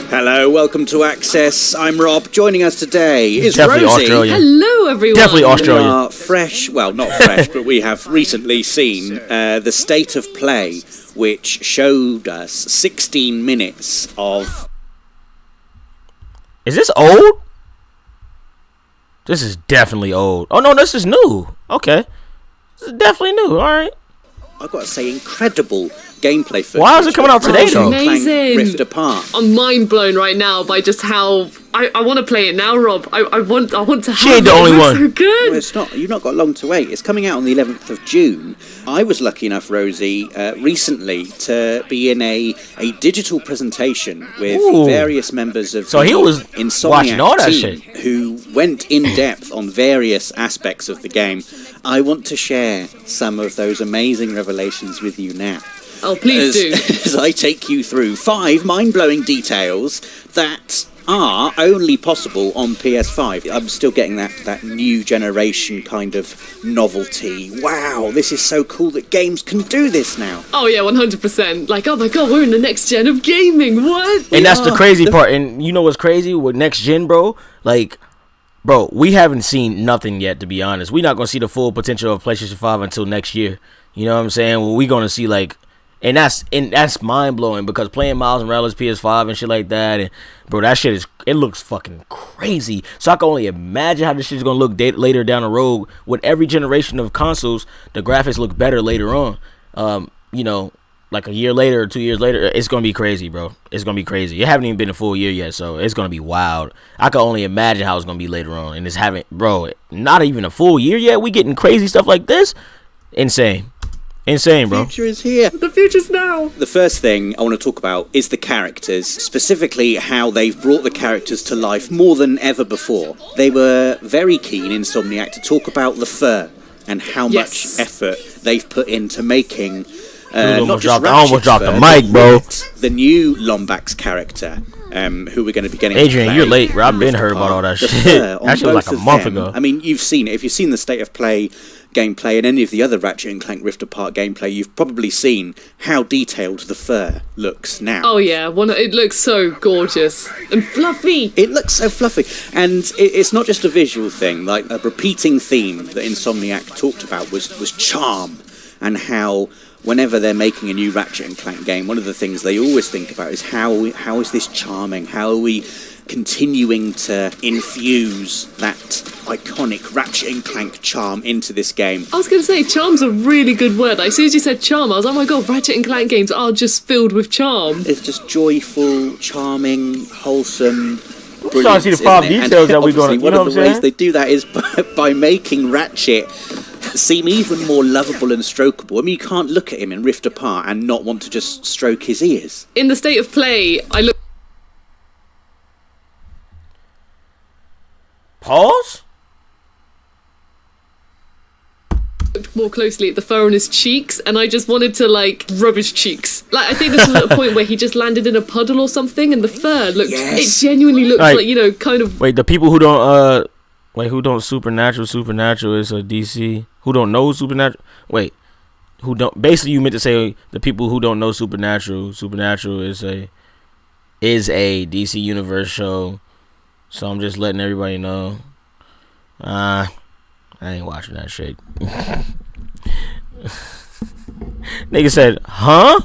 Hello, welcome to Access. I'm Rob. Joining us today is definitely Rosie. Australia. Hello, everyone. Definitely Australia. We are fresh, well, not fresh, but we have recently seen the State of Play, which showed us 16 minutes of... Is this old? This is definitely old. Oh, no, this is new. Okay. This is definitely new. All right. I've got to say, incredible gameplay footage. Why is it coming out today, though? Amazing. Rift Apart. I'm mind blown right now by just how I want to play it now, Rob. I want to have She ain't the only one. So good. Well, it's not. You've not got long to wait. It's coming out on the 11th of June. I was lucky enough, Rosie, recently to be in a digital presentation with various members of so he was Insomniac watching all that team shit, who went in depth on various aspects of the game. I want to share some of those amazing revelations with you now. Oh, please do. As I take you through 5 mind-blowing details that are only possible on PS5. I'm still getting that new generation kind of novelty. Wow, this is so cool that games can do this now. Oh yeah, 100%. Like, oh my god, we're in the next gen of gaming. What? and that's the crazy part. And you know what's crazy with next gen, bro? Like, bro, we haven't seen nothing yet, to be honest. We're not gonna see the full potential of PlayStation 5 until next year. You know what I'm saying? Well, we're gonna see like, and that's mind blowing because playing Miles Morales PS5 and shit like that, and bro, that shit it looks fucking crazy. So I can only imagine how this shit is gonna look later down the road. With every generation of consoles, the graphics look better later on. You know, like a year later or 2 years later, it's gonna be crazy, bro. It's gonna be crazy. It haven't even been a full year yet, so it's gonna be wild. I can only imagine how it's gonna be later on, and it's bro, not even a full year yet. We getting crazy stuff like this. Insane, bro. The future is here. The future's now. The first thing I want to talk about is the characters, specifically how they've brought the characters to life more than ever before. They were very keen, Insomniac, to talk about the fur and how much effort they've put into making not just I almost dropped the mic, bro. The new Lombax character, who we're going to be getting Adrian, to play. you're late, bro. I've been heard about all that shit. That shit was like a month ago. I mean, you've seen it. If you've seen the State of Play gameplay and any of the other Ratchet and Clank Rift Apart gameplay, you've probably seen how detailed the fur looks now. Oh yeah, it looks so gorgeous and fluffy. It looks so fluffy, and it's not just a visual thing. Like a repeating theme that Insomniac talked about was charm, and how whenever they're making a new Ratchet and Clank game, one of the things they always think about is how is this charming? How are we continuing to infuse that iconic Ratchet and Clank charm into this game. I was going to say, charm's a really good word. Like, as soon as you said charm, I was like, oh my god, Ratchet and Clank games are just filled with charm. It's just joyful, charming, wholesome. I'm trying to see the 5 details that we're going to, you know what I'm saying? One of the ways they do that is by making Ratchet seem even more lovable and strokeable. I mean, you can't look at him in Rift Apart and not want to just stroke his ears. In the state of play, I look... Pause? Looked more closely at the fur on his cheeks, and I just wanted to, like, rub his cheeks. Like, I think this was at a point where he just landed in a puddle or something, and the fur looked... It genuinely looked like, you know, kind of... Wait, the people who don't, who don't Supernatural is a DC. Who don't know Supernatural? Wait, who don't... Basically, you meant to say the people who don't know Supernatural is a DC Universe show. So I'm just letting everybody know. I ain't watching that shit. Nigga said, huh?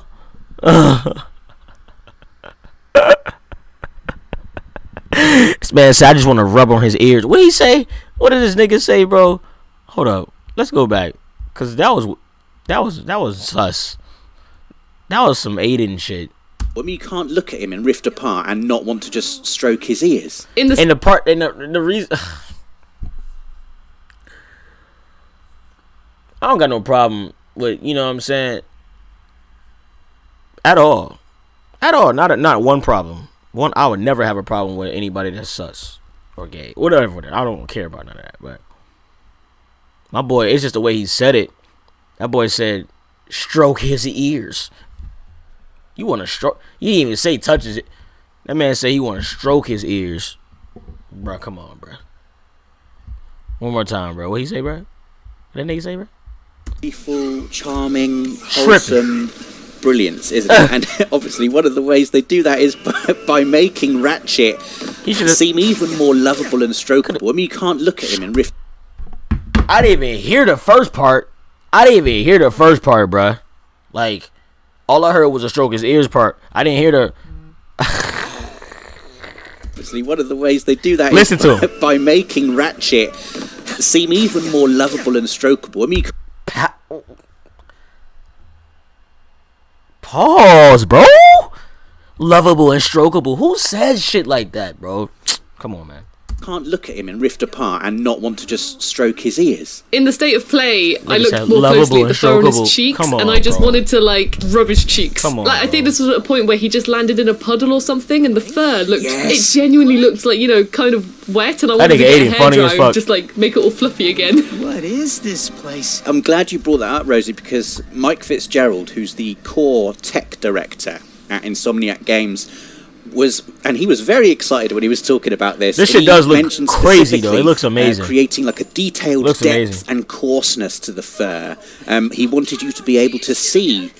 This man said, I just want to rub on his ears. What did he say? What did this nigga say, bro? Hold up. Let's go back. Cause that was sus. That was some Aiden shit. I mean, you can't look at him in Rift Apart and not want to just stroke his ears. In the reason, I don't got no problem with, you know what I'm saying, at all, not one problem. I would never have a problem with anybody that's sus or gay, whatever. I don't care about none of that. But my boy, it's just the way he said it. That boy said, "Stroke his ears." You want to stroke? You didn't even say touches it. That man said he want to stroke his ears. Bro, come on, bro. One more time, bro. What he say, bro? What that nigga say, bro? Beautiful, charming, wholesome brilliance, isn't it? And obviously, one of the ways they do that is by making Ratchet seem even more lovable and strokeable. I mean, you can't look at him in Rift. I didn't even hear the first part, bro. Like, all I heard was a stroke his ears part. I didn't hear the... Obviously, one of the ways they do that Listen is to him. by making Ratchet seem even more lovable and strokeable. I mean, Pause, bro. Lovable and strokeable. Who says shit like that, bro? Come on, man. Can't look at him in Rift Apart and not want to just stroke his ears. In the state of play, I looked more closely at the fur on his cheeks, and I just wanted to, like, rub his cheeks. Like, I think this was at a point where he just landed in a puddle or something, and the fur looked... It genuinely looked like, you know, kind of wet, and I wanted to get a hairdryer and just, like, make it all fluffy again. What is this place? I'm glad you brought that up, Rosie, because Mike Fitzgerald, who's the core tech director at Insomniac Games, he was very excited when he was talking about this. This shit does look crazy, though. It looks amazing. Creating like a detailed depth and coarseness to the fur. He wanted you to be able to see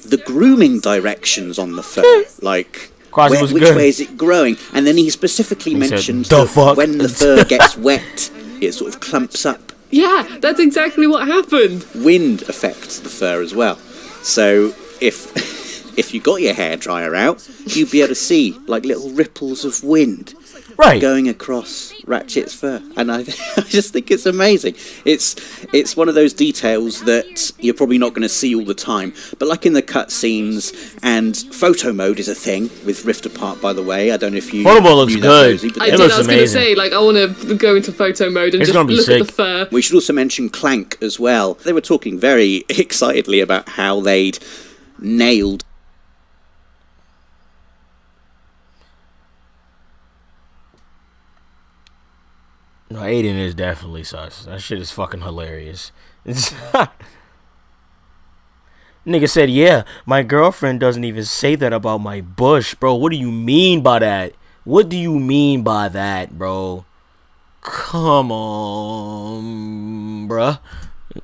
the grooming directions on the fur, like which way is it growing. And then he specifically mentioned that when the fur gets wet, it sort of clumps up. Yeah, that's exactly what happened. Wind affects the fur as well. So if you got your hairdryer out, you'd be able to see like little ripples of wind going across Ratchet's fur. And I just think it's amazing. It's one of those details that you're probably not going to see all the time. But like in the cutscenes, and photo mode is a thing with Rift Apart, by the way. I don't know if you... Photo mode looks good. I was going to say, like, I want to go into photo mode and just look at the fur. We should also mention Clank as well. They were talking very excitedly about how they'd nailed... No, Aiden is definitely sus. That shit is fucking hilarious. Nigga said, yeah, my girlfriend doesn't even say that about my bush. Bro, what do you mean by that? What do you mean by that, bro? Come on, bruh.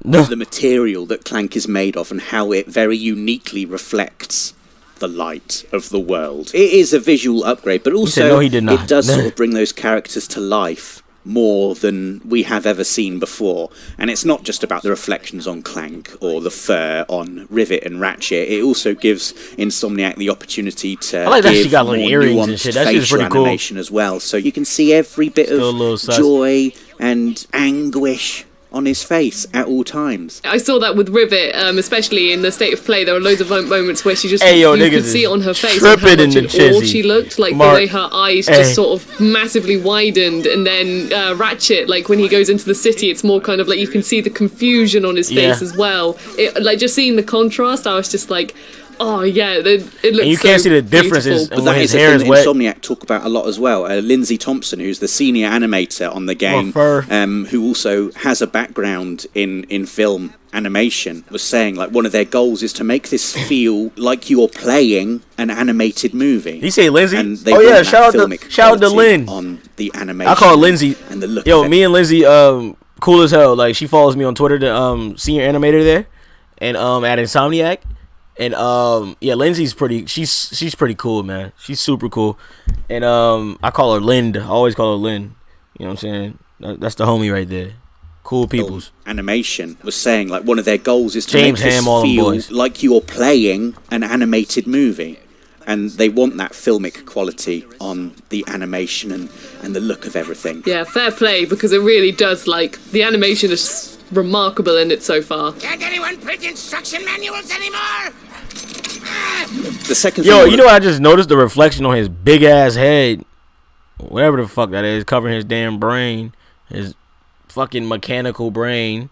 The material that Clank is made of and how it very uniquely reflects the light of the world. It is a visual upgrade, but also no, he did not. It does sort of bring those characters to life more than we have ever seen before. And it's not just about the reflections on Clank or the fur on Rivet and Ratchet. It also gives Insomniac the opportunity to give got, more earrings and shit. That shit's facial pretty cool. animation as well. So you can see every bit of joy and anguish on his face at all times. I saw that with Rivet, especially in the state of play. There were loads of moments where she just you could see it on her face and how much in awe she looked, like the way her eyes just sort of massively widened. And then Ratchet, like when he goes into the city, it's more kind of like you can see the confusion on his face as well. Like just seeing the contrast, I was just like, oh yeah, it looks. And you can't see the differences but that is the thing that Insomniac talk about a lot as well. Lindsay Thompson, who's the senior animator on the game, who also has a background in film animation, was saying like one of their goals is to make this feel like you're playing an animated movie. Did you say Lindsay? And they shout out to Lynn on the animation. I call her Lindsay. And the look me and Lindsay, cool as hell. Like she follows me on Twitter, the senior animator there, and at Insomniac. And Lindsay's pretty. She's pretty cool, man. She's super cool. And I call her Lind. I always call her Lynn. You know what I'm saying? That's the homie right there. Cool peoples. Animation was saying like one of their goals is to James make this Ham, all them feel boys. like you're playing an animated movie. And they want that filmic quality on the animation and the look of everything. Yeah, fair play, because it really does, like, the animation is remarkable in it so far. Can't anyone print instruction manuals anymore? The second thing you know what I just noticed? The reflection on his big ass head, whatever the fuck that is, covering his damn brain, his fucking mechanical brain.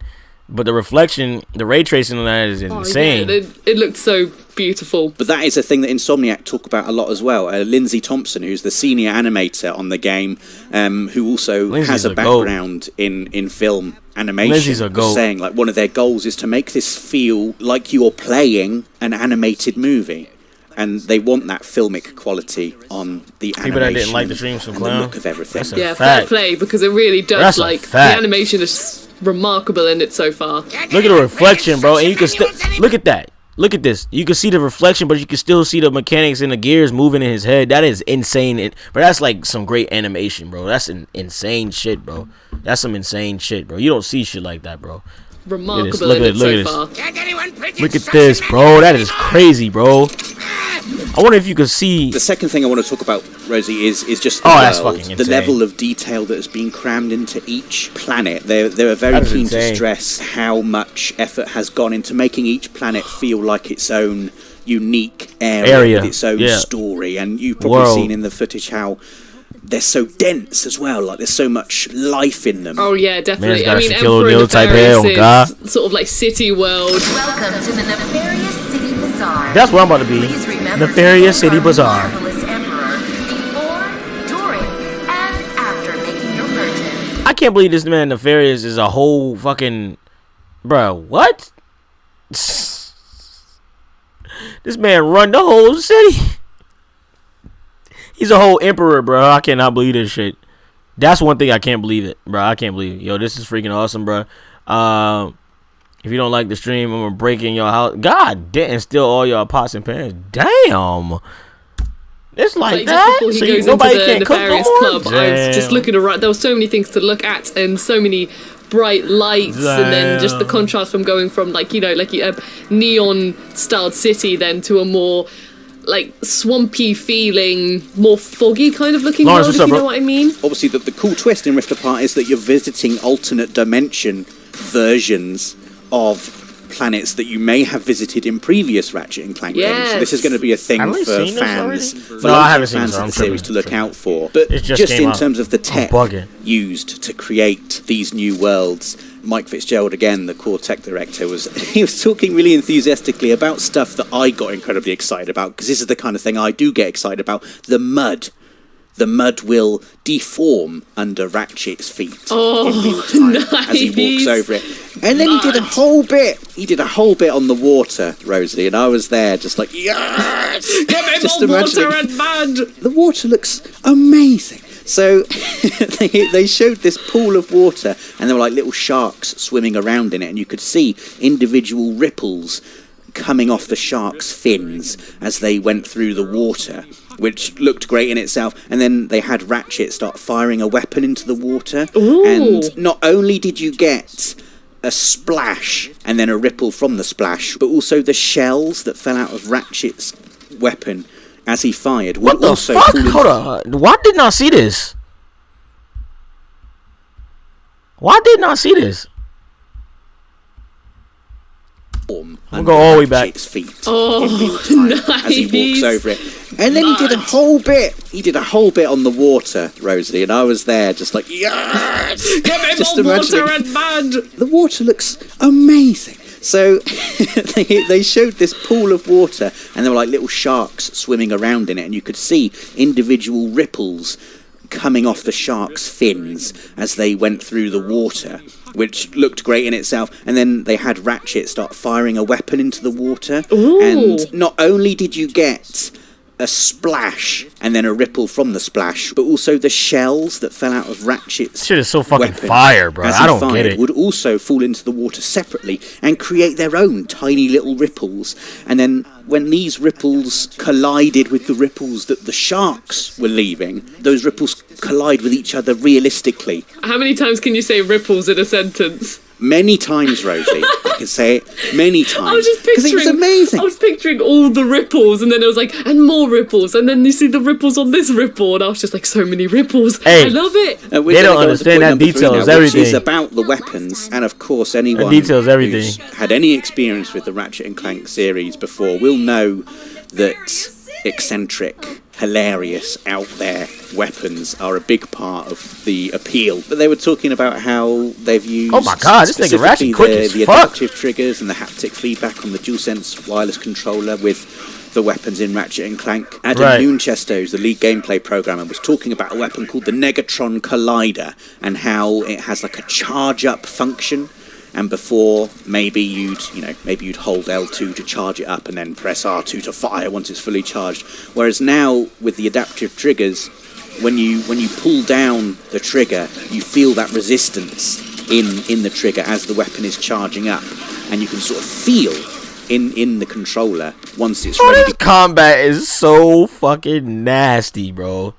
But the reflection, the ray tracing on that is insane. It looked so beautiful. But that is a thing that Insomniac talk about a lot as well. Lindsay Thompson, who's the senior animator on the game, who also has a background in film animation, was saying like one of their goals is to make this feel like you're playing an animated movie. And they want that filmic quality on the animation. People that didn't like the dreams from Clown. The look of everything. Fair play, because it really does, like, the animation is remarkable in it so far. Look at the reflection, bro, and you can look at that. Look at this. You can see the reflection, but you can still see the mechanics and the gears moving in his head. That is insane. But that's like some great animation, bro. That's insane shit, bro. That's some insane shit, bro. You don't see shit like that, bro. Remarkable in it so far. Look at this, bro. That is crazy, bro. I wonder if you could see. The second thing I want to talk about, Rosie, is just the that's world, fucking insane. The level of detail that has been crammed into each planet. They are very keen to stress how much effort has gone into making each planet feel like its own unique area. With its own story. And you've probably seen in the footage how they're so dense as well. Like there's so much life in them. Oh yeah, definitely. I mean, Emperor Nefarious is sort of like city world. Welcome to the Nefarious City Bazaar. That's where I'm about to be. Nefarious City Bazaar. I can't believe this man Nefarious is a whole fucking... Bruh, what? This man run the whole city. He's a whole emperor, bro. I cannot believe this shit. That's one thing I can't believe it, bro. I can't believe it. Yo, this is freaking awesome, bro. If you don't like the stream, I'm gonna break in your house. God damn, and steal all your pots and pans. Damn. It's like that. Just before he goes into the Nefarious Club, I was just looking around. There were so many things to look at and so many bright lights, and then just the contrast from going from like a neon styled city then to a more like swampy feeling, more foggy kind of looking world, if you know what I mean. Obviously the cool twist in Rift Apart is that you're visiting alternate dimension versions of planets that you may have visited in previous Ratchet and Clank games. So this is going to be a thing for fans, fans of the series to look out for. But just in terms of the tech used to create these new worlds, Mike Fitzgerald, again, the core tech director, was talking really enthusiastically about stuff that I got incredibly excited about, because this is the kind of thing I do get excited about. The mud. The mud will deform under Ratchet's feet in real time as he walks over it. And then he did a whole bit. He did a whole bit on the water, Rosalie, and I was there just like, yes! Give me more water and mud! The water looks amazing. So they showed this pool of water, and there were like little sharks swimming around in it, and you could see individual ripples coming off the sharks' fins as they went through the water. which looked great in itself. And then they had Ratchet start firing a weapon into the water. Ooh. And not only did you get a splash and then a ripple from the splash, but also the shells that fell out of Ratchet's weapon as he fired. What the fuck? Hold on. Why didn't I see this? Why didn't I see this? I'm gonna go all the way back. Feet nice. As he walks over it, and then he did a whole bit. He did a whole bit on the water, Rosie, and I was there, just like, yes, give me just more water and mud. The water looks amazing. So they showed this pool of water, and there were like little sharks swimming around in it, and you could see individual ripples coming off the sharks' fins as they went through the water, which looked great in itself. And then they had Ratchet start firing a weapon into the water. Ooh. And not only did you get a splash and then a ripple from the splash, but also the shells that fell out of Ratchet's shit is so fucking weapon fire, bro. I don't get it. Would also fall into the water separately and create their own tiny little ripples. And then when these ripples collided with the ripples that the sharks were leaving, those ripples collide with each other realistically. How many times can you say ripples in a sentence? Many times, Rosie. I can say it many times. I was just picturing. Because it was amazing. I was picturing all the ripples, and then it was like, and more ripples, and then you see the ripples on this ripple, and I was just like, so many ripples. Hey, I love it. They don't understand that details everything. Which is about the weapons, and of course, anyone details everything. who's had any experience with the Ratchet and Clank series before will know that eccentric, hilarious, out there weapons are a big part of the appeal. But they were talking about how they've used, oh my god, this nigga Ratchet quick as the fuck. adaptive triggers and the haptic feedback on the DualSense wireless controller with the weapons in Ratchet and Clank. Adam Nunchestos, the lead gameplay programmer, was talking about a weapon called the Negatron Collider and how it has like a charge-up function. And before, maybe you'd hold L2 to charge it up and then press R2 to fire once it's fully charged. Whereas now, with the adaptive triggers, when you pull down the trigger, you feel that resistance in the trigger as the weapon is charging up, and you can sort of feel in the controller once it's ready. This combat is so fucking nasty, bro.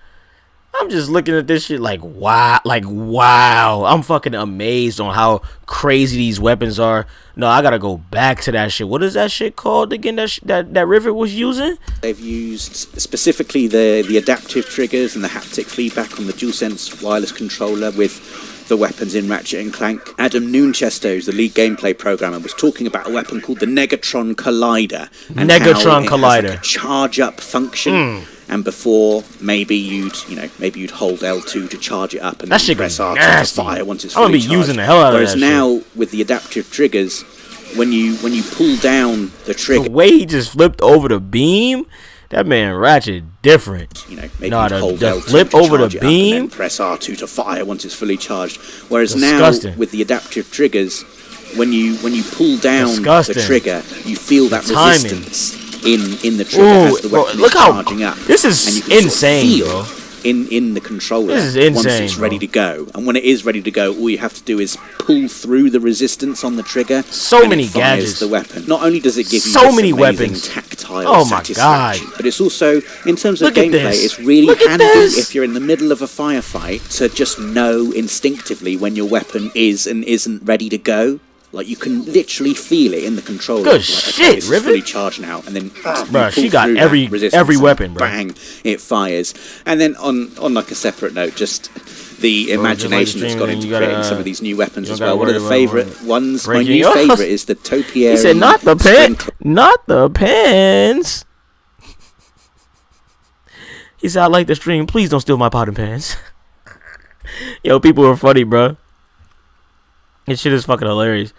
I'm just looking at this shit like wow. I'm fucking amazed on how crazy these weapons are. No, I gotta go back to that shit. What is that shit called again? That Rivet was using? They've used specifically the adaptive triggers and the haptic feedback on the DualSense wireless controller with the weapons in Ratchet and Clank. Adam Nunchestos, the lead gameplay programmer, was talking about a weapon called the Negatron Collider. And Negatron how Collider. It has like a charge-up function. And before, maybe you'd hold L2 to charge it up and that then press R2 to fire once it's fully charged. I'm gonna be using the hell out of that. Whereas now, with the adaptive triggers, when you pull down the trigger, the way he just flipped over the beam, that man Ratchet different. Maybe hold the L2 flip to over charge the it up and beam, then press R2 to fire once it's fully charged. Whereas disgusting. Now, with the adaptive triggers, when you pull down disgusting. the trigger, you feel that timing. Resistance in the trigger as the weapon is charging up. This is insane, bro. In the controller, this is insane, once it's ready to go, and when it is ready to go, all you have to do is pull through the resistance on the trigger. So many gadgets. The weapon. Not only does it give you so many amazing weapons, tactile satisfaction, but it's also, in terms of Look at gameplay, this. it's really Look at handy this. if you're in the middle of a firefight to just know instinctively when your weapon is and isn't ready to go. Like, you can literally feel it in the controller. Good like, shit, it's Rivet. fully charged now, and then bro, she got every weapon, bro. Bang, it fires. And then on like a separate note, just the imagination that's gone into creating some of these new weapons as well. One of the favourite ones, my new favourite is the topiary. He said, "Not the pen, not the pens." He said, "I like the stream. Please don't steal my pot and pans." Yo, people are funny, bro. This shit is fucking hilarious.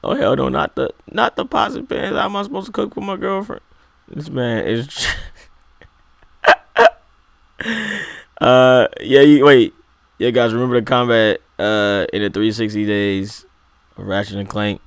Oh hell no, not the pots and pans. How am I supposed to cook for my girlfriend? This man is yeah, guys, remember the combat in the 360 days of Ratchet and Clank?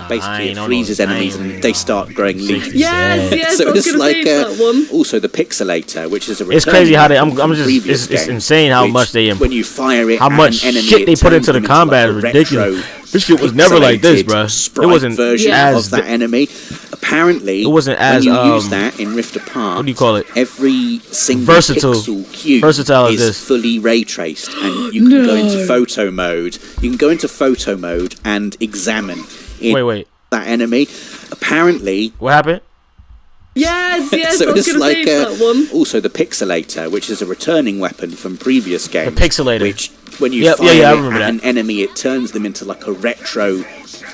Basically, it freezes enemies and they start growing leaves. Yes, so I was it's gonna say that one. Also the pixelator, which is a it's crazy how they. It's insane how much they when you fire it, how much an enemy, shit they put into the combat is ridiculous. This shit was never like this, bro. It wasn't version of that enemy. Apparently, it wasn't as when you use that in Rift Apart. What do you call it? Every single pixel cube is fully ray traced, and you can go into photo mode. You can go into photo mode and examine that enemy. Apparently, what happened? Yes, so I was it's going to say that one. Also the Pixelator, which is a returning weapon from previous games. The Pixelator. Which, when you fire it at an enemy, it turns them into like a retro,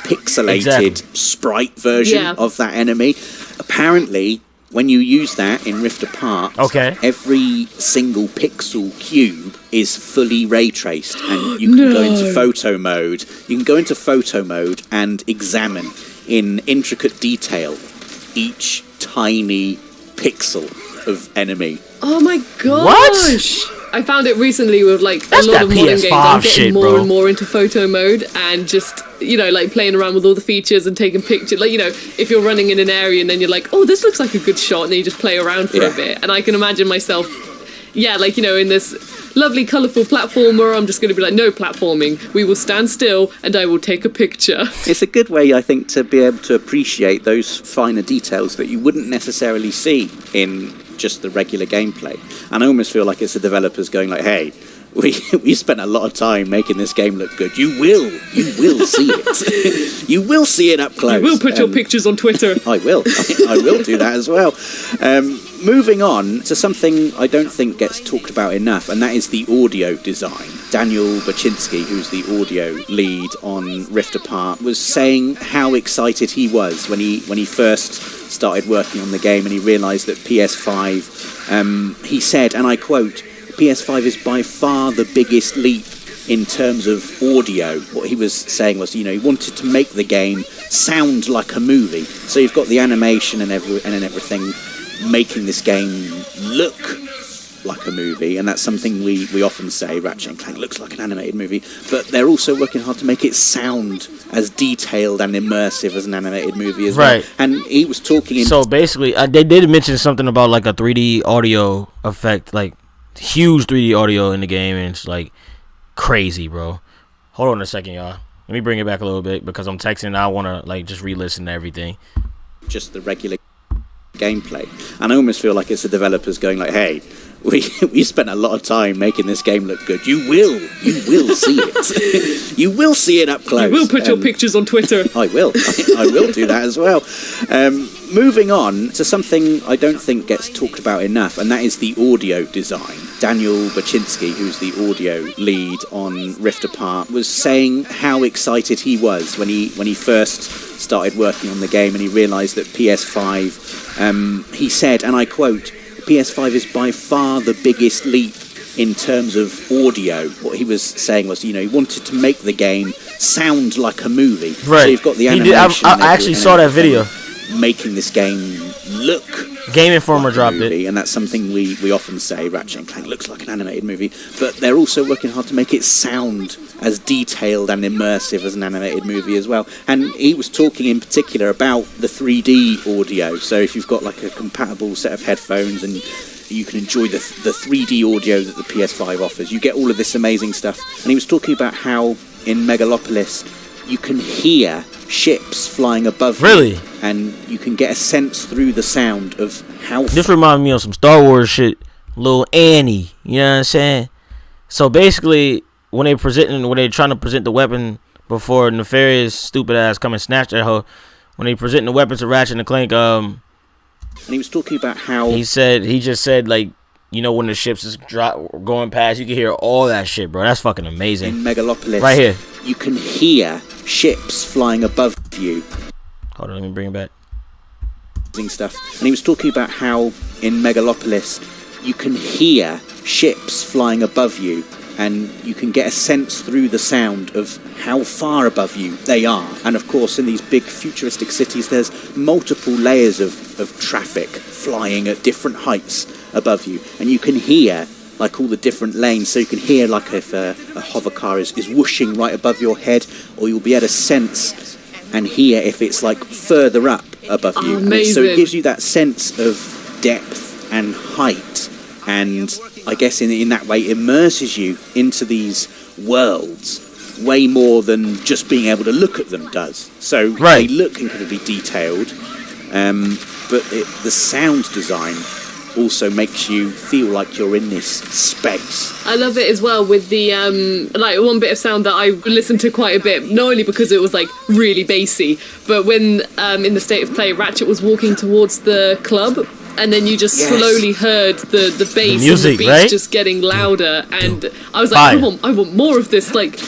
pixelated sprite version of that enemy. Apparently, when you use that in Rift Apart, every single pixel cube is fully ray traced, and you can go into photo mode. You can go into photo mode and examine in intricate detail each tiny pixel of enemy. Oh my gosh! What? I found it recently with like a lot of modern games. I'm getting more and more into photo mode and just, you know, like playing around with all the features and taking pictures. Like, you know, if you're running in an area and then you're like, oh, this looks like a good shot, and then you just play around for a bit. And I can imagine myself, like, you know, in this lovely colourful platformer, I'm just going to be like, no platforming. We will stand still and I will take a picture. It's a good way, I think, to be able to appreciate those finer details that you wouldn't necessarily see in just the regular gameplay. And I almost feel like it's the developers going like, hey, we spent a lot of time making this game look good. You will see it. You will see it up close. You will put your pictures on Twitter. I will. I will do that as well. Moving on to something I don't think gets talked about enough, and that is the audio design. Daniel Baczynski, who's the audio lead on Rift Apart, was saying how excited he was when he first started working on the game and he realised that PS5, he said, and I quote, PS5 is by far the biggest leap in terms of audio. What he was saying was, you know, he wanted to make the game sound like a movie. So you've got the animation and everything making this game look like a movie, and that's something we often say, Ratchet & Clank looks like an animated movie, but they're also working hard to make it sound as detailed and immersive as an animated movie as well. And he was talking... So basically, they did mention something about like a 3D audio effect, like huge 3D audio in the game, and it's like crazy, bro. Hold on a second, y'all. Let me bring it back a little bit because I'm texting and I want to like just re-listen to everything. Just the regular gameplay, and I almost feel like it's the developers going like, hey, we spent a lot of time making this game look good. You will see it. You will see it up close. You will put your pictures on Twitter. I will. I will do that as well. Moving on to something I don't think gets talked about enough, and that is the audio design. Daniel Baczynski, who's the audio lead on Rift Apart, was saying how excited he was when he first started working on the game and he realised that PS5, he said, and I quote, PS5 is by far the biggest leap in terms of audio. What he was saying was, you know, he wanted to make the game sound like a movie. Right. So you've got the animation. I actually saw that video. Making this game look... Game Informer dropped it. And that's something we often say, Ratchet & Clank looks like an animated movie, but they're also working hard to make it sound as detailed and immersive as an animated movie as well. And he was talking in particular about the 3D audio. So if you've got like a compatible set of headphones and you can enjoy the 3D audio that the PS5 offers, you get all of this amazing stuff. And he was talking about how in Megalopolis you can hear ships flying above you, and you can get a sense through the sound of how... This reminds me of some Star Wars shit. Little Annie, you know what I'm saying? So basically, when they're trying to present the weapon before Nefarious stupid ass come and snatch that hoe, when they present the weapons to Ratchet and Clank, and he was talking about how he just said like, you know, when the ships is going past, you can hear all that shit, bro. That's fucking amazing. In Megalopolis, right here, you can hear ships flying above you. Hold on, let me bring it back. Stuff. And he was talking about how in Megalopolis you can hear ships flying above you, and you can get a sense through the sound of how far above you they are. And of course, in these big futuristic cities, there's multiple layers of traffic flying at different heights above you, and you can hear like all the different lanes. So you can hear like if a hover car is whooshing right above your head, or you'll be able to sense and hear if it's like further up above you. Amazing. So it gives you that sense of depth and height, and I guess in that way immerses you into these worlds way more than just being able to look at them does. So they look incredibly detailed, but the sound design also makes you feel like you're in this space. I love it as well with the like one bit of sound that I listened to quite a bit, not only because it was like really bassy, but when in the state of play Ratchet was walking towards the club, and then you just slowly heard the bass music, and the beats right? just getting louder, and I was like, I want more of this. Like,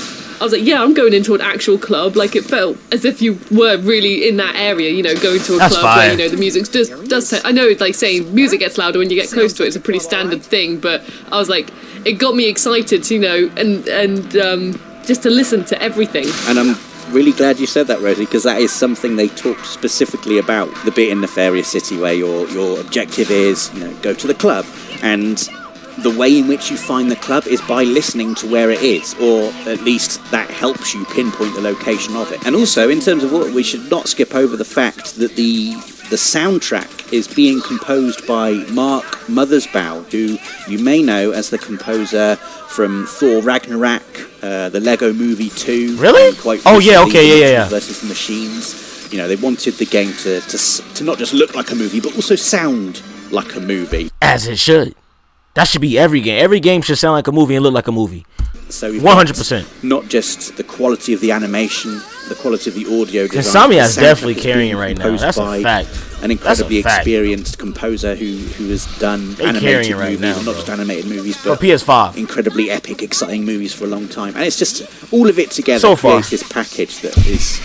I was like, yeah, I'm going into an actual club. Like, it felt as if you were really in that area, you know, going to a club where, you know, the music does I know, like, saying music gets louder when you get close to it. It's a pretty standard thing, but I was like, it got me excited, you know, and just to listen to everything. And I'm really glad you said that, Rosie, because that is something they talked specifically about, the bit in Nefarious City where your objective is, you know, go to the club, and the way in which you find the club is by listening to where it is, or at least that helps you pinpoint the location of it. And also, in terms of what we should not skip over the fact that the soundtrack is being composed by Mark Mothersbaugh, who you may know as the composer from Thor Ragnarok, the Lego Movie 2. Really? Yeah. Versus the Machines. You know, they wanted the game to not just look like a movie, but also sound like a movie. As it should. That should be every game. Every game should sound like a movie and look like a movie. So 100%. Not just the quality of the animation, the quality of the audio design. Insomniac is definitely carrying it right now. That's a fact. An incredibly experienced composer who has done animated movies, not just animated movies, but PS5. Incredibly epic, exciting movies for a long time. And it's just all of it together creates this package that is,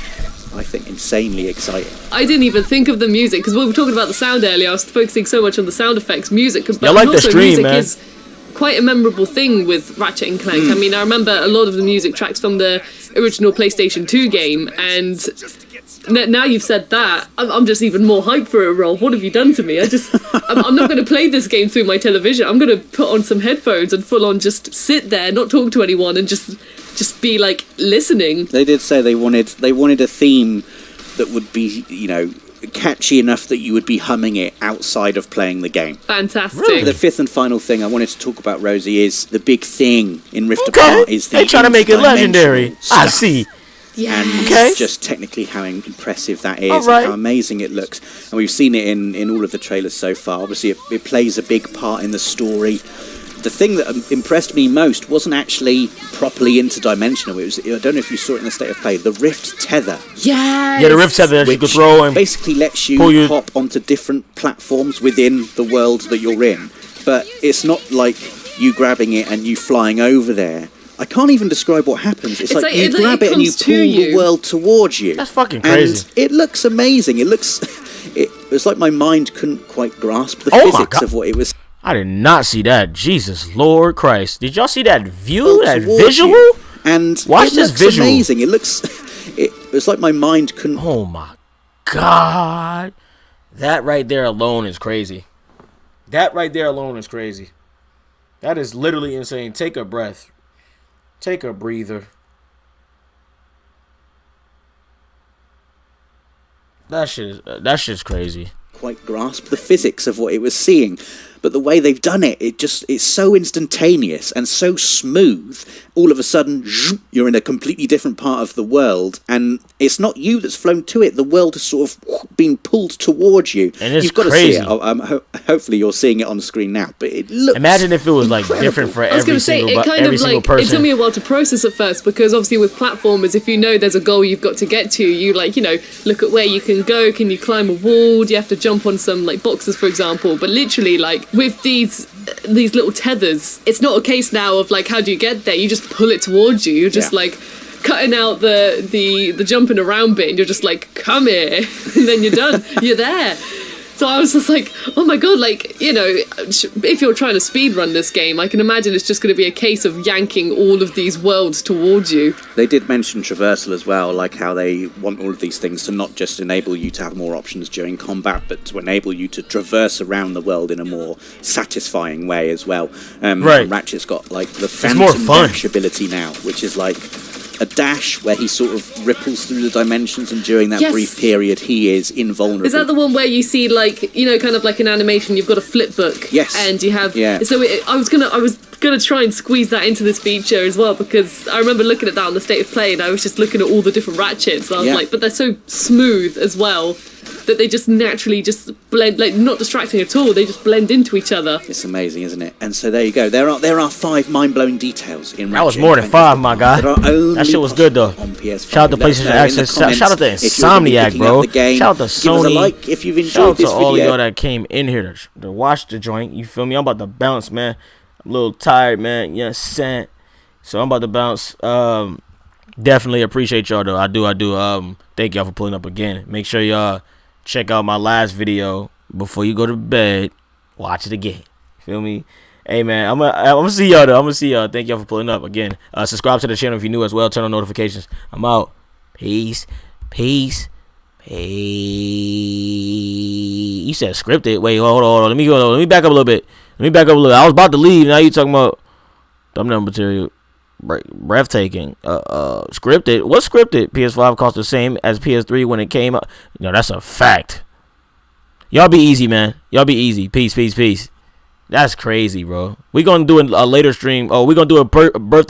I think, insanely exciting. I didn't even think of the music, because we were talking about the sound earlier. I was focusing so much on the sound effects, music. But I like the stream, music man. is quite a memorable thing with Ratchet and Clank. I mean, I remember a lot of the music tracks from the original PlayStation 2 game, and now you've said that, I'm just even more hyped for it, Roll. What have you done to me? I'm not going to play this game through my television. I'm going to put on some headphones and full on just sit there, not talk to anyone, and just be like listening. They did say they wanted a theme that would be, you know, catchy enough that you would be humming it outside of playing the game. Fantastic. Really? The fifth and final thing I wanted to talk about, Rosie, is the big thing in Rift Apart is the they trying to make it legendary. I see. Yeah. And just technically how impressive that is, and how amazing it looks. And we've seen it in all of the trailers so far. Obviously, it plays a big part in the story. The thing that impressed me most wasn't actually properly interdimensional. It was, I don't know if you saw it in the state of play, the Rift Tether. Yes! Yeah, the Rift Tether that you could throw and basically lets you hop onto different platforms within the world that you're in. But it's not like you grabbing it and you flying over there. I can't even describe what happens. It's like you grab it and you pull the world towards you. That's fucking crazy. And it looks amazing. It was like my mind couldn't quite grasp the physics of what it was. I did not see that. Jesus Lord Christ. Did y'all see that view? That visual? And watch this visual. Amazing. It was like my mind couldn't. Oh my God. That right there alone is crazy. That right there alone is crazy. That is literally insane. Take a breath. Take a breather. That shit's crazy. Quite grasp the physics of what it was seeing, but the way they've done it's so instantaneous and so smooth. All of a sudden, you're in a completely different part of the world, and it's not you that's flown to it. The world has sort of been pulled towards you. And it's You've got crazy. to see it. Hopefully, you're seeing it on the screen now. But it looks. Imagine if it was like different for every single person. It took me a while to process at first, because obviously with platformers, if you know there's a goal you've got to get to, you look at where you can go. Can you climb a wall? Do you have to jump on some like boxes, for example? But literally, like with these little tethers, it's not a case now of like how do you get there. You just pull it towards you. You're just like cutting out the jumping around bit, and you're just like, come here, and then you're done. You're there. So I was just like, oh my God, like, if you're trying to speedrun this game, I can imagine it's just going to be a case of yanking all of these worlds towards you. They did mention Traversal as well, like how they want all of these things to not just enable you to have more options during combat, but to enable you to traverse around the world in a more satisfying way as well. Ratchet's got like the Phantom Dash ability now, which is like a dash where he sort of ripples through the dimensions, and during that brief period he is invulnerable. Is that the one where you see like, kind of like an animation, you've got a flip book? Yes. And you have... Yeah. So I was gonna try and squeeze that into this feature as well, because I remember looking at that on the State of Play and I was just looking at all the different Ratchets and I was like, but they're so smooth as well that they just naturally just blend, like not distracting at all, they just blend into each other. It's amazing, isn't it? And so there you go, there are 5 mind-blowing details in Ratchet. That was more than 5, my guy. That shit was good though. Shout out to PlayStation Access, shout out to Insomniac, bro. Shout out to Sony. Like if you've enjoyed shout out to this all of video. y'all that came in here to watch the joint, you feel me? I'm about to bounce, man. I'm a little tired, man. You know what I'm saying? So I'm about to bounce. Definitely appreciate y'all though. I do. Thank y'all for pulling up again. Make sure y'all check out my last video before you go to bed. Watch it again. Feel me? Hey man, I'm gonna see y'all though. I'm gonna see y'all. Thank y'all for pulling up again. Subscribe to the channel if you're new as well. Turn on notifications. I'm out. Peace. Peace. Peace. You said scripted. Wait, hold on. Let me go. Let me back up a little bit. I was about to leave. Now you talking about thumbnail material. Breathtaking. Scripted. What's scripted? PS5 cost the same as PS3 when it came out. No, that's a fact. Y'all be easy, man. Y'all be easy. Peace, peace, peace. That's crazy, bro. We gonna do a later stream. Oh, we gonna do a birthday